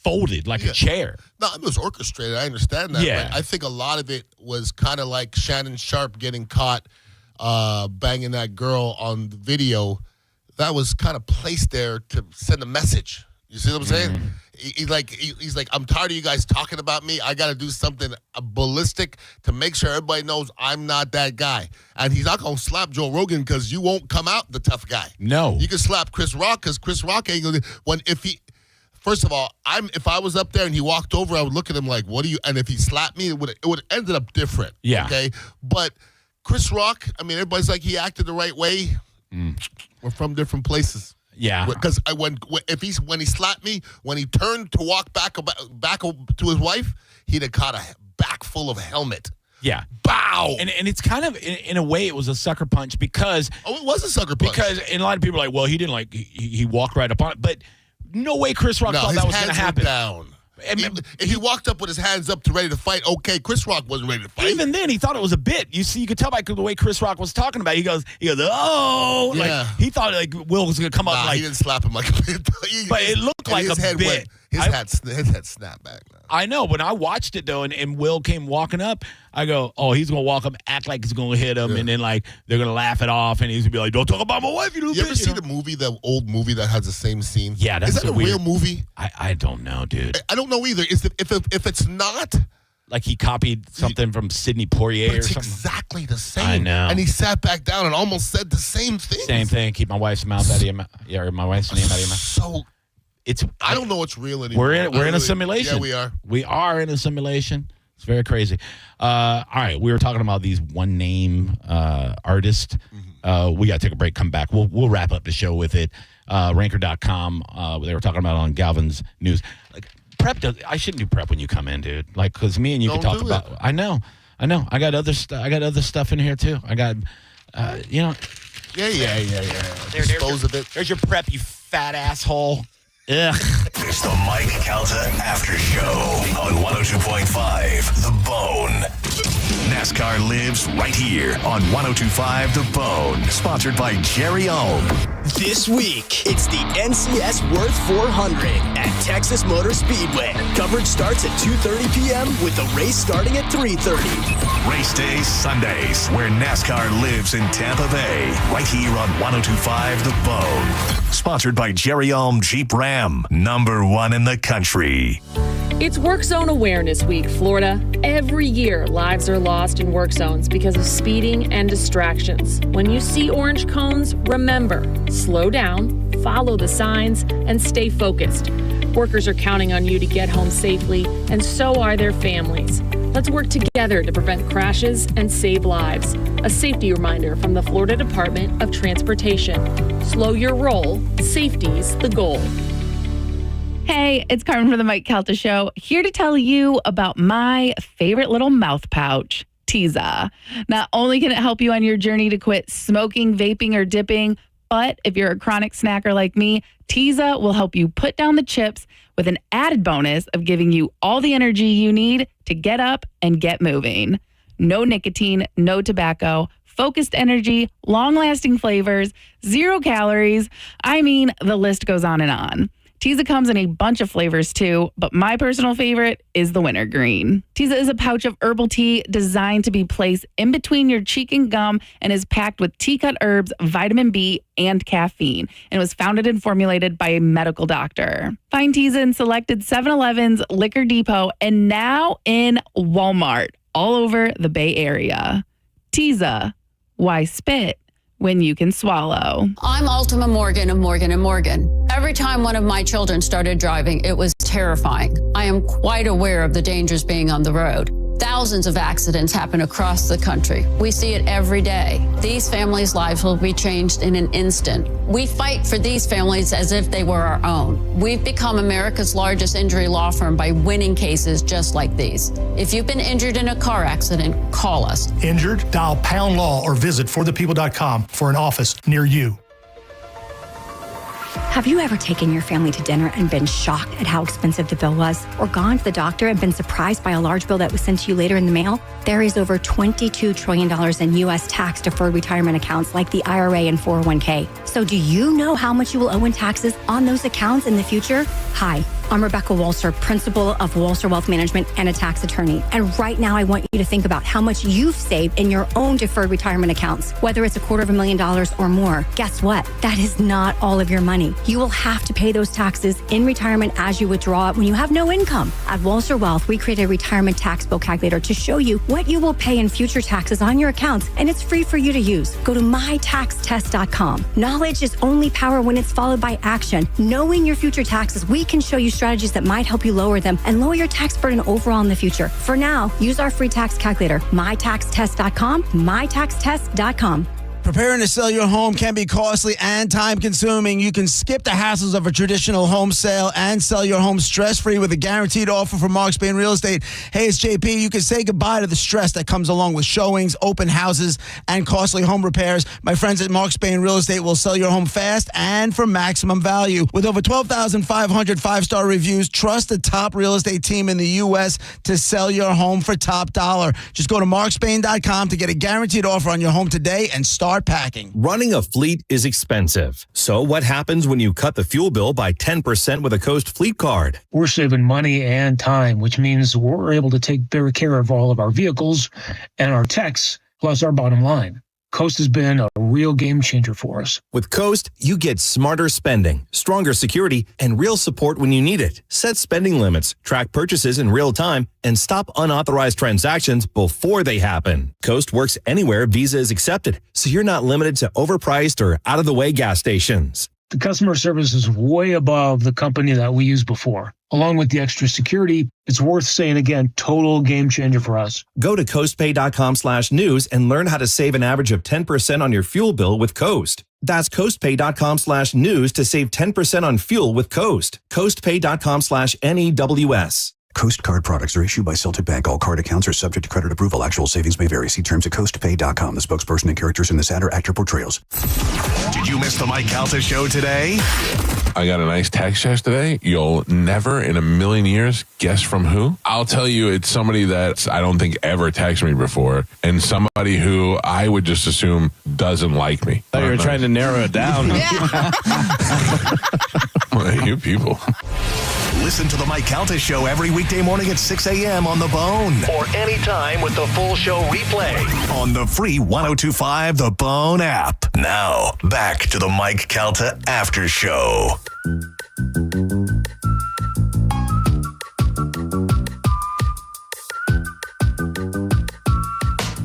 folded like a chair. No, it was orchestrated. I understand that. Yeah. But I think a lot of it was kind of like Shannon Sharp getting caught banging that girl on the video. That was kind of placed there to send a message. You see what I'm saying? He's like, I'm tired of you guys talking about me. I got to do something ballistic to make sure everybody knows I'm not that guy. And he's not going to slap Joe Rogan because you won't come out the tough guy. No. You can slap Chris Rock because Chris Rock ain't going to. First of all, if I was up there and he walked over, I would look at him like, what do you, and if he slapped me, it would have ended up different. Yeah. Okay. But Chris Rock, I mean, everybody's like, he acted the right way. We're from different places. Yeah, because when he slapped me, when he turned to walk back to his wife, he'd have caught a back full of helmet. Yeah, bow. And it's kind of in a way it was a sucker punch because it was a sucker punch because and a lot of people are like, well, he didn't he walked right up on it, but no way Chris Rock thought that was going to happen. Down. If he walked up with his hands up ready to fight, okay, Chris Rock wasn't ready to fight. Even then, he thought it was a bit. You could tell by the way Chris Rock was talking about it. He goes, oh, yeah. Like he thought like Will was going to come up like he didn't slap him like a bit. But it looked like a bit. His head snapped back. Man. I know. When I watched it though, and Will came walking up, I go, oh, he's gonna walk up, act like he's gonna hit him, and then like they're gonna laugh it off, and he's gonna be like, don't talk about my wife, you little bitch. You ever see the old movie that has the same scene? Yeah, that's is that a real movie? I don't know, dude. I don't know either. If it's not. Like he copied something from Sidney Poitier or something. It's exactly the same. I know. And he sat back down and almost said the same thing. Same thing. Keep my wife's mouth out of your mouth. Yeah, or my wife's name out of your mouth. So I don't know what's real anymore. We're in a simulation. Yeah, we are. We are in a simulation. It's very crazy. All right, we were talking about these one name artists. We got to take a break. Come back. We'll wrap up the show with it. Ranker.com. They were talking about on Galvin's news. Like prep. I shouldn't do prep when you come in, dude. Like because me and you can talk about. I know. I got other stuff in here too. I got. Yeah. Dispose of it. There's your prep, you fat asshole. Ugh. It's the Mike Calta After Show on 102.5 The Bone. NASCAR lives right here on 102.5 The Bone. Sponsored by Jerry Ohm. This week, it's the NCS Worth 400 at Texas Motor Speedway. Coverage starts at 2:30 p.m. with the race starting at 3:30. Race days Sundays, where NASCAR lives in Tampa Bay. Right here on 102.5 The Bone. Sponsored by Jerry Ohm Jeep Ram. #1 in the country. It's Work Zone Awareness Week, Florida. Every year, lives are lost in work zones because of speeding and distractions. When you see orange cones, remember, slow down, follow the signs, and stay focused. Workers are counting on you to get home safely, and so are their families. Let's work together to prevent crashes and save lives. A safety reminder from the Florida Department of Transportation. Slow your roll. Safety's the goal. Hey, it's Carmen from the Mike Calta Show, here to tell you about my favorite little mouth pouch, Tiza. Not only can it help you on your journey to quit smoking, vaping, or dipping, but if you're a chronic snacker like me, Tiza will help you put down the chips with an added bonus of giving you all the energy you need to get up and get moving. No nicotine, no tobacco, focused energy, long-lasting flavors, 0 calories. I mean, the list goes on and on. Tiza comes in a bunch of flavors too, but my personal favorite is the wintergreen. Tiza is a pouch of herbal tea designed to be placed in between your cheek and gum and is packed with tea-cut herbs, vitamin B, and caffeine, and was founded and formulated by a medical doctor. Find Tiza in selected 7-Elevens, Liquor Depot, and now in Walmart all over the Bay Area. Tiza, why spit when you can swallow? I'm Ultima Morgan of Morgan & Morgan. Every time one of my children started driving, it was terrifying. I am quite aware of the dangers being on the road. Thousands of accidents happen across the country. We see it every day. These families' lives will be changed in an instant. We fight for these families as if they were our own. We've become America's largest injury law firm by winning cases just like these. If you've been injured in a car accident, call us. Injured? Dial pound law or visit forthepeople.com for an office near you. Have you ever taken your family to dinner and been shocked at how expensive the bill was? Or gone to the doctor and been surprised by a large bill that was sent to you later in the mail? There is over $22 trillion in U.S. tax-deferred retirement accounts like the IRA and 401k. So do you know how much you will owe in taxes on those accounts in the future? Hi, I'm Rebecca Walser, principal of Walser Wealth Management and a tax attorney. And right now I want you to think about how much you've saved in your own deferred retirement accounts, whether it's $250,000 or more. Guess what? That is not all of your money. You will have to pay those taxes in retirement as you withdraw it when you have no income. At Walser Wealth, we created a retirement tax bill calculator to show you what you will pay in future taxes on your accounts, and it's free for you to use. Go to mytaxtest.com. Knowledge is only power when it's followed by action. Knowing your future taxes, we can show you strategies that might help you lower them and lower your tax burden overall in the future. For now, use our free tax calculator, mytaxtest.com, mytaxtest.com. Preparing to sell your home can be costly and time-consuming. You can skip the hassles of a traditional home sale and sell your home stress-free with a guaranteed offer from Mark Spain Real Estate. Hey, it's JP. You can say goodbye to the stress that comes along with showings, open houses, and costly home repairs. My friends at Mark Spain Real Estate will sell your home fast and for maximum value. With over 12,500 five-star reviews, trust the top real estate team in the U.S. to sell your home for top dollar. Just go to markspain.com to get a guaranteed offer on your home today and start packing. Running a fleet is expensive. So what happens when you cut the fuel bill by 10% with a Coast Fleet Card? We're saving money and time, which means we're able to take better care of all of our vehicles and our techs, plus our bottom line. Coast has been a real game changer for us. With Coast, you get smarter spending, stronger security, and real support when you need it. Set spending limits, track purchases in real time, and stop unauthorized transactions before they happen. Coast works anywhere Visa is accepted, so you're not limited to overpriced or out-of-the-way gas stations. The customer service is way above the company that we used before. Along with the extra security, it's worth saying again, total game changer for us. Go to coastpay.com/news and learn how to save an average of 10% on your fuel bill with Coast. That's coastpay.com/news to save 10% on fuel with Coast. Coastpay.com/NEWS. Coast card products are issued by Celtic Bank. All card accounts are subject to credit approval. Actual savings may vary. See terms at coastpay.com. The spokesperson and characters in this ad are actor portrayals. Did you miss the Mike Calta Show today? I got a nice text yesterday. You'll never in a million years guess from who. I'll tell you, it's somebody that I don't think ever texted me before, and somebody who I would just assume doesn't like me. I thought you were trying to narrow it down. You people. Listen to the Mike Calta Show every weekday morning at 6 a.m. on The Bone. Or anytime with the full show replay on the free 102.5 The Bone app. Now, back to the Mike Calta After Show.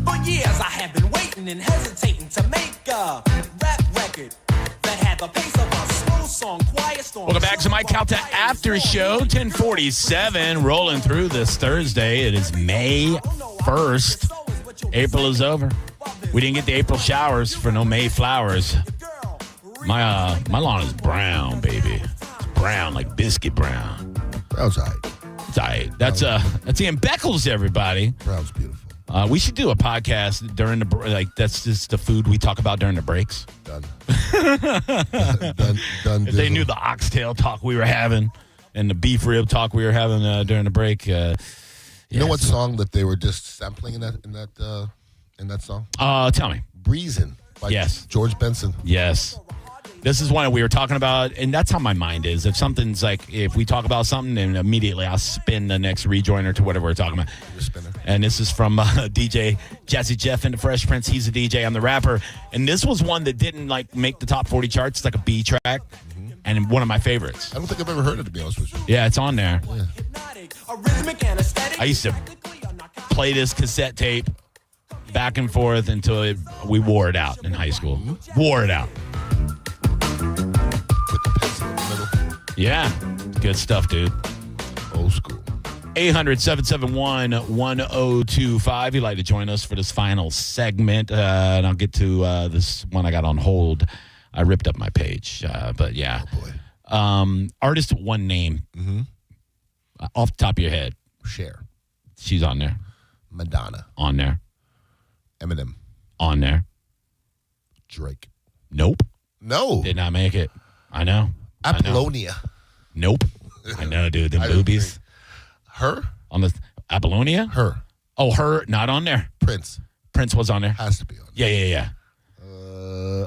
For years I have been waiting and hesitating to make a rap record that had the pace of a slow song, quiet storm. Welcome back to Mike Calta After Show, 1047, rolling through this Thursday. It is May 1st. April is over. We didn't get the April showers for no May flowers. My lawn is brown, baby. It's brown, like biscuit brown. Brown's all right. It's all right. That's Ian Beckles, everybody. Brown's beautiful. We should do a podcast during that's just the food we talk about during the breaks. Done. Done. If they knew the oxtail talk we were having and the beef rib talk we were having during the break. You know what song that they were just sampling in that song? Tell me. Breezin' by George Benson. Yes. This is one we were talking about, and that's how my mind is. If something's if we talk about something, then immediately I'll spin the next rejoiner to whatever we're talking about. And this is from DJ Jazzy Jeff and the Fresh Prince. He's a DJ, I'm the rapper. And this was one that didn't make the top 40 charts. It's like a B track, and one of my favorites. I don't think I've ever heard it, to be honest with you. Yeah, it's on there. Yeah. I used to play this cassette tape back and forth until we wore it out in high school. Wore it out. Yeah, good stuff, dude. Old school. 800-771-1025. You'd like to join us for this final segment, and I'll get to this one I got on hold. I ripped up my page, but yeah. Oh, boy. Artist one name. Mm-hmm. Off the top of your head. Cher. She's on there. Madonna. On there. Eminem. On there. Drake. Nope. No. Did not make it. I know. Apollonia. Nope. I know, dude. Them boobies. Her? On the Apollonia? Her. Oh, her. Not on there. Prince. Prince was on there. Has to be on there. Yeah.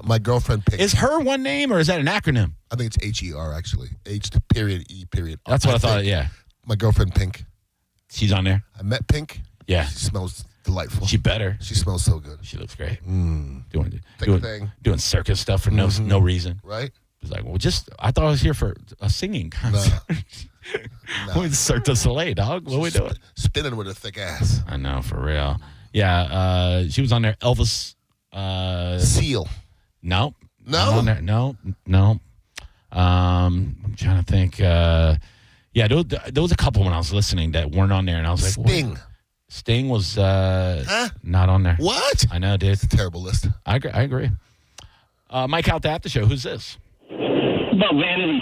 My girlfriend Pink. Is her one name or is that an acronym? I think it's H-E-R, actually. H-E-R. That's what I thought, yeah. My girlfriend Pink. She's on there? I met Pink. Yeah. She smells delightful. She better. She smells so good. She looks great. Doing circus stuff for no reason. Right? It's like, I thought I was here for a singing concert. No. Cirque du Soleil, dog. What are we doing? Spinning with a thick ass. I know, for real. Yeah, she was on there. Elvis. Seal. No. No? On there. No. I'm trying to think. There was a couple when I was listening that weren't on there, and I was like, Sting. What? Sting was not on there. What? I know, dude. It's a terrible list. I agree. Mike Calta After Show. Who's this? About Vanity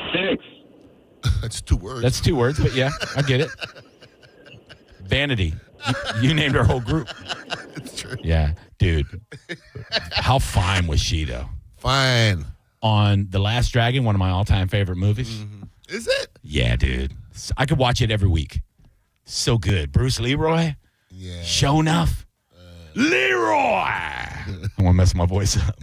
6. That's 2 words. That's 2 words, but yeah, I get it. Vanity. You named our whole group. It's true. Yeah, dude. How fine was she, though? Fine. On The Last Dragon, one of my all-time favorite movies. Mm-hmm. Is it? Yeah, dude. I could watch it every week. So good. Bruce Leroy. Yeah. Show enough. Leroy. I want to mess my voice up.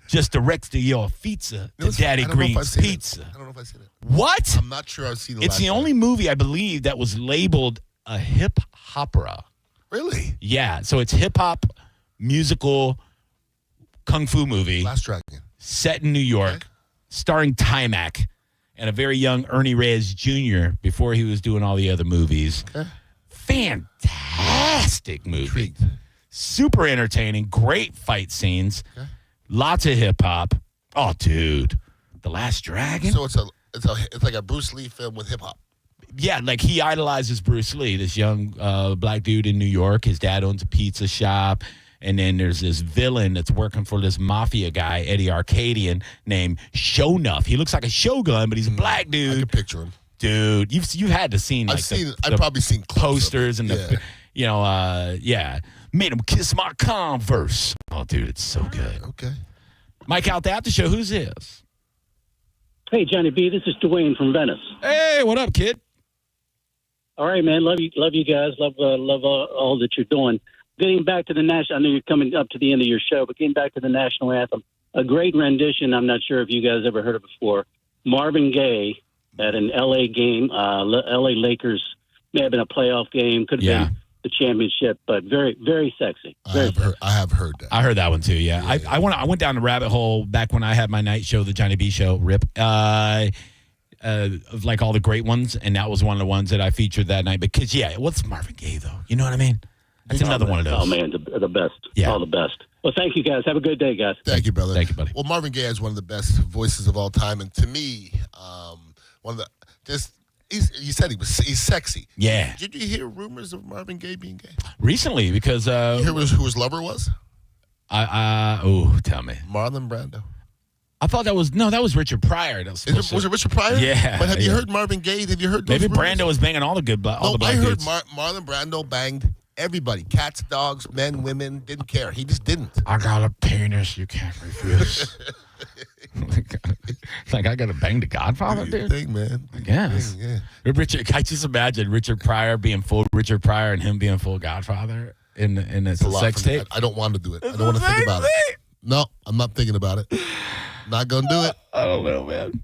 Just direct to your pizza to Daddy Green's Pizza. I don't know if I've seen it. What? I'm not sure I've seen it. It's the only movie, I believe, that was labeled a hip opera. Really? Yeah. So it's hip hop, musical, kung fu movie. Last Dragon. Set in New York, starring Timac and a very young Ernie Reyes Jr. before he was doing all the other movies. Okay. Fantastic movie. Intrigued. Super entertaining. Great fight scenes. Okay. Lots of hip hop. Oh, dude. The Last Dragon? So it's like a Bruce Lee film with hip hop. Yeah, like he idolizes Bruce Lee, this young black dude in New York. His dad owns a pizza shop. And then there's this villain that's working for this mafia guy, Eddie Arcadian, named Shonuff. He looks like a shogun, but he's a black dude. I can picture him. Dude, you've had to seen like I've probably seen posters and the made him kiss my Converse. Oh, dude, it's so good. Okay. Mike Calta After Show, who's this? Hey, Johnny B, this is Dwayne from Venice. Hey, what up, kid? All right, man. Love you guys. Love all that you're doing. Getting back to the national, I know you're coming up to the end of your show, but getting back to the national anthem, a great rendition. I'm not sure if you guys ever heard it before. Marvin Gaye at an L.A. game, L.A. Lakers, may have been a playoff game, could have been the championship, but very, very sexy. I have heard that. I heard that one too. Yeah, I went down the rabbit hole back when I had my night show, the Johnny B Show. Rip. Of like all the great ones, and that was one of the ones that I featured that night. Because what's Marvin Gaye though? You know what I mean? That's another one of those. Oh man, the best. Yeah, all the best. Well, thank you guys. Have a good day, guys. Thank you, brother. Thank you, buddy. Well, Marvin Gaye is one of the best voices of all time, and to me, one of the you said he's sexy. Yeah. Did you hear rumors of Marvin Gaye being gay recently? Because you hear who his lover was? Tell me. Marlon Brando. I thought that was Richard Pryor. Was it Richard Pryor? Yeah. But have you heard Marvin Gaye? Have you heard those maybe rumors? Brando was banging all the good black I heard dudes. Marlon Brando banged everybody. Cats, dogs, men, women. Didn't care. He just didn't. I got a penis you can't refuse. Like I got to bang the Godfather, dude. Thing, man. I guess. Yeah. I just imagine Richard Pryor being full Richard Pryor and him being full Godfather in a sex tape. I don't want to do it. I don't want to think about it. No, I'm not thinking about it. Not gonna do it. I don't know, man.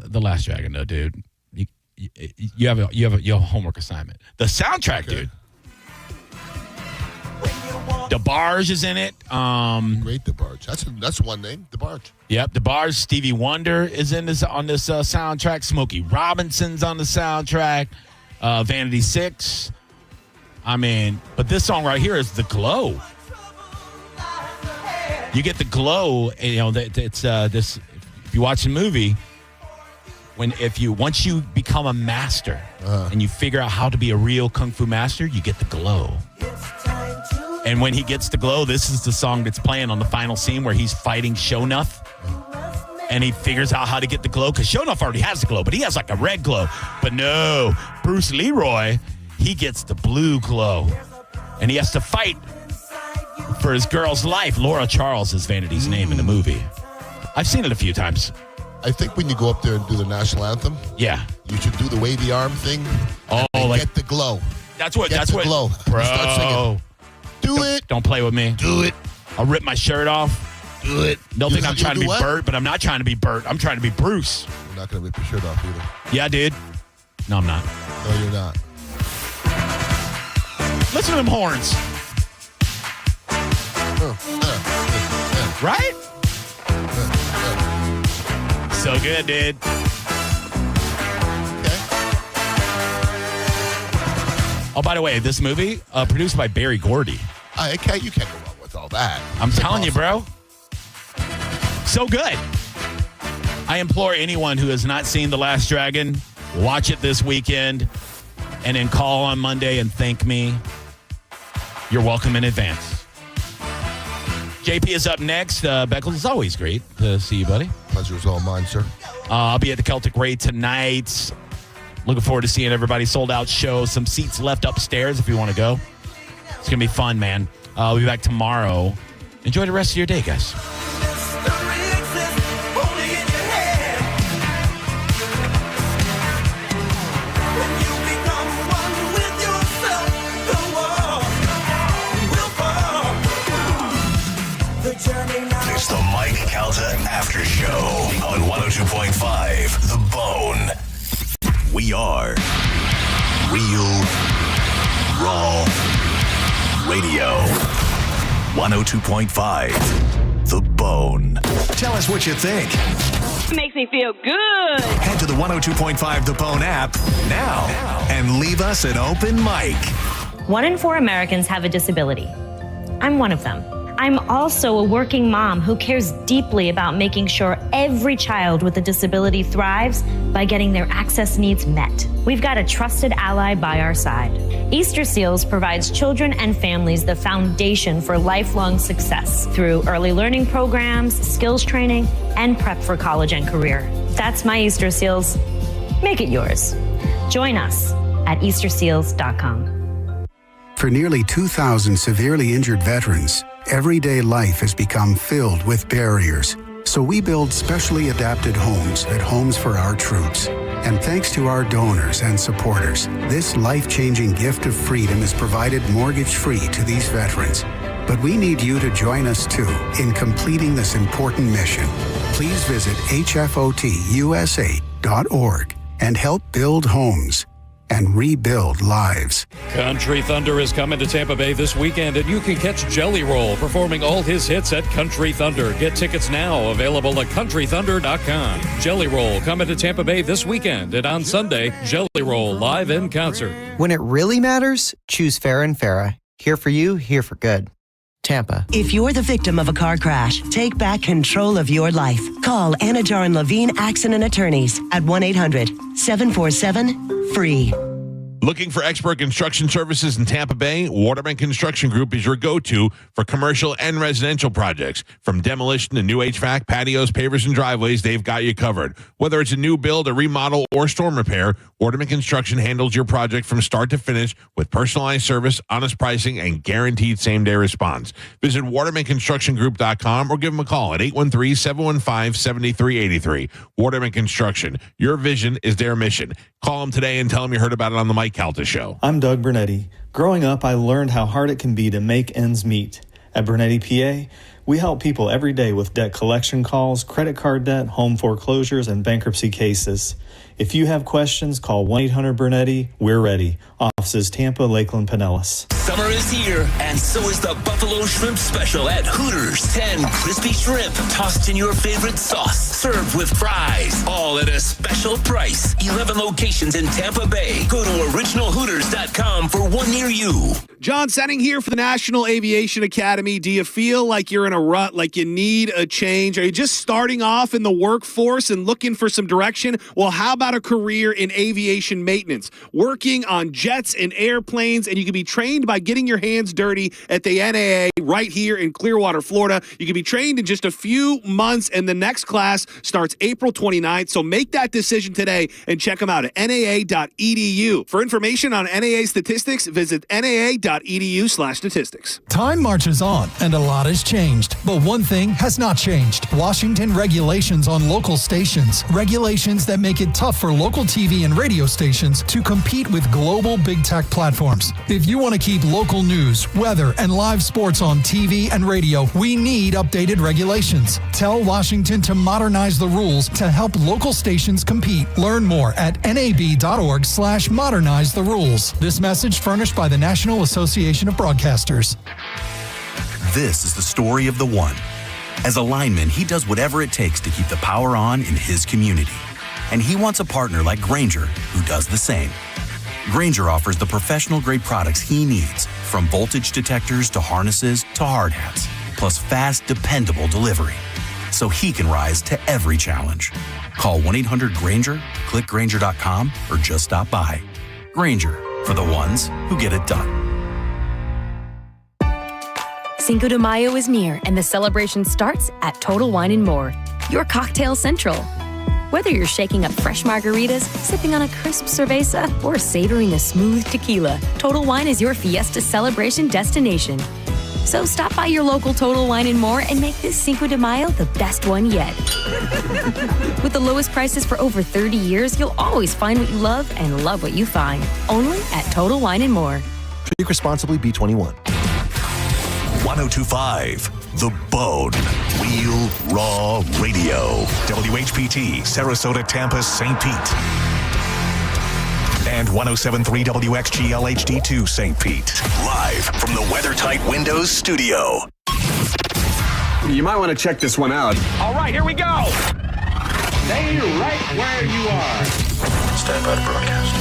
The Last Dragon, though, dude. You have a homework assignment. The soundtrack, dude. DeBarge is in it. Great DeBarge. That's one name. DeBarge. Yep, DeBarge. Stevie Wonder is on this soundtrack. Smokey Robinson's on the soundtrack. Vanity 6. I mean, but this song right here is The Glow. You get the glow, it's this. If you watch the movie, once you become a master and you figure out how to be a real kung fu master, you get the glow. And when he gets the glow, this is the song that's playing on the final scene where he's fighting Shonuff, and he figures out how to get the glow because Shonuff already has the glow, but he has like a red glow. But no, Bruce Leroy, he gets the blue glow, and he has to fight for his girl's life. Laura Charles is Vanity's name in the movie. I've seen it a few times. I think when you go up there and do the national anthem, you should do the wavy arm thing. Get the glow. That's what glow. Bro. Start singing. Don't play with me. Do it. I'll rip my shirt off. Do it. Don't think I'm trying to be Bert, but I'm not trying to be Bert. I'm trying to be Bruce. You're not gonna rip your shirt off either. Yeah, dude. No, I'm not. No, you're not. Listen to them horns. Right? So good, dude. Okay. Oh, by the way, this movie produced by Barry Gordy. You can't go wrong with all that. I'm telling you, bro. So good. I implore anyone who has not seen The Last Dragon, watch it this weekend, and then call on Monday and thank me. You're welcome in advance. JP is up next. Beckles, it's always great to see you, buddy. Pleasure is all mine, sir. I'll be at the Celtic Raid tonight. Looking forward to seeing everybody. Sold out show. Some seats left upstairs if you want to go. It's going to be fun, man. We'll be back tomorrow. Enjoy the rest of your day, guys. It's the Mike Calta After Show on 102.5 The Bone. We are Real Raw Radio. 102.5 The Bone. Tell us what you think. Makes me feel good. Head to the 102.5 The Bone app now and leave us an open mic. 1 in 4 Americans have a disability. I'm one of them. I'm also a working mom who cares deeply about making sure every child with a disability thrives by getting their access needs met. We've got a trusted ally by our side. Easter Seals provides children and families the foundation for lifelong success through early learning programs, skills training, and prep for college and career. That's my Easter Seals. Make it yours. Join us at easterseals.com. For nearly 2,000 severely injured veterans, everyday life has become filled with barriers. So we build specially adapted homes at Homes for Our Troops. And thanks to our donors and supporters, this life-changing gift of freedom is provided mortgage-free to these veterans. But we need you to join us, too, in completing this important mission. Please visit hfotusa.org and help build homes and rebuild lives. Country Thunder is coming to Tampa Bay this weekend, and you can catch Jelly Roll performing all his hits at Country Thunder. Get tickets now, available at countrythunder.com. Jelly Roll coming to Tampa Bay this weekend, and on Sunday, Jelly Roll live in concert. When it really matters, choose Farrah and Farrah. Here for you, here for good. Tampa. If you're the victim of a car crash, take back control of your life. Call Anajar and Levine Accident Attorneys at 1-800-747-FREE. Looking for expert construction services in Tampa Bay? Waterman Construction Group is your go-to for commercial and residential projects. From demolition to new HVAC, patios, pavers, and driveways, they've got you covered. Whether it's a new build, a remodel, or storm repair, Waterman Construction handles your project from start to finish with personalized service, honest pricing, and guaranteed same-day response. Visit watermanconstructiongroup.com or give them a call at 813-715-7383. Waterman Construction. Your vision is their mission. Call them today and tell them you heard about it on the Mike Calta Show. I'm Doug Bernetti. Growing up, I learned how hard it can be to make ends meet. At Bernetti PA, we help people every day with debt collection calls, credit card debt, home foreclosures, and bankruptcy cases. If you have questions, call 1-800-BERNETTI. We're ready. Offices Tampa, Lakeland, Pinellas. Summer is here, and so is the Buffalo Shrimp Special at Hooters. 10 crispy shrimp tossed in your favorite sauce, served with fries, all at a special price. 11 locations in Tampa Bay. Go to originalhooters.com for one near you. John Senning here for the National Aviation Academy. Do you feel like you're in a rut, like you need a change? Are you just starting off in the workforce and looking for some direction? Well, how about a career in aviation maintenance, working on jets and airplanes, and you can be trained by getting your hands dirty at the NAA right here in Clearwater, Florida. You can be trained in just a few months, and the next class starts April 29th. So make that decision today and check them out at naa.edu. For information on NAA statistics, visit naa.edu/statistics. Time marches on, and a lot has changed. But one thing has not changed. Washington regulations on local stations. Regulations that make it tough for local TV and radio stations to compete with global big tech platforms. If you want to keep local news, weather, and live sports on TV and radio, we need updated regulations. Tell Washington to modernize the rules to help local stations compete. Learn more at nab.org/modernize the rules. This message furnished by the National Association of Broadcasters. This is the story of the one. As a lineman, he does whatever it takes to keep the power on in his community. And he wants a partner like Grainger who does the same. Grainger offers the professional-grade products he needs, from voltage detectors to harnesses to hard hats, plus fast, dependable delivery, so he can rise to every challenge. Call 1-800-GRAINGER, click Grainger.com, or just stop by. Grainger, for the ones who get it done. Cinco de Mayo is near, and the celebration starts at Total Wine & More, your cocktail central. Whether you're shaking up fresh margaritas, sipping on a crisp cerveza, or savoring a smooth tequila, Total Wine is your fiesta celebration destination. So stop by your local Total Wine & More and make this Cinco de Mayo the best one yet. With the lowest prices for over 30 years, you'll always find what you love and love what you find. Only at Total Wine & More. Drink responsibly, B21. 1025 The Bone. Real Raw Radio. WHPT, Sarasota, Tampa, St. Pete. And 1073 WXGL HD2 St. Pete. Live from the WeatherTight Windows studio. You might want to check this one out. All right, here we go. Stay right where you are. Stand by to broadcast.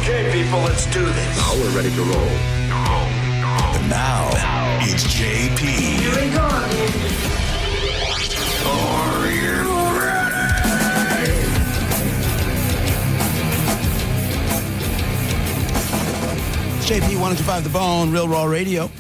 Okay, people, let's do this. Now we're ready to roll. And now, it's JP. Here we go. Are you ready? It's JP 1025 The Bone, Real Raw Radio.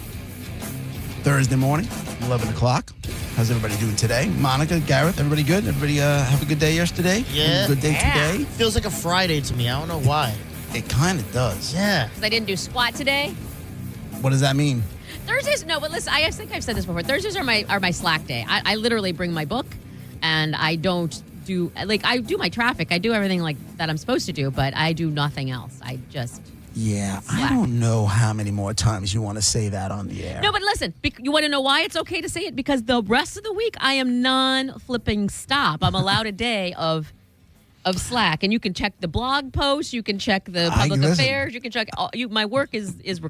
Thursday morning, 11 o'clock. How's everybody doing today? Monica, Gareth, everybody good? Everybody have a good day yesterday? Yeah. Good day today? Feels like a Friday to me. I don't know why. It kind of does. Yeah. I didn't do squat today. What does that mean? Thursdays, no, but listen, I think I've said this before. Thursdays are my slack day. I literally bring my book. and I don't do I do my traffic. I do everything like that I'm supposed to do, but I do nothing else. I just Yeah, slack. I don't know how many more times you want to say that on the air. No, but listen, you want to know why it's okay to say it? Because the rest of the week I am non-flipping stop. I'm allowed a day of Slack, and you can check the blog posts, you can check the public affairs, you can check my work is recorded.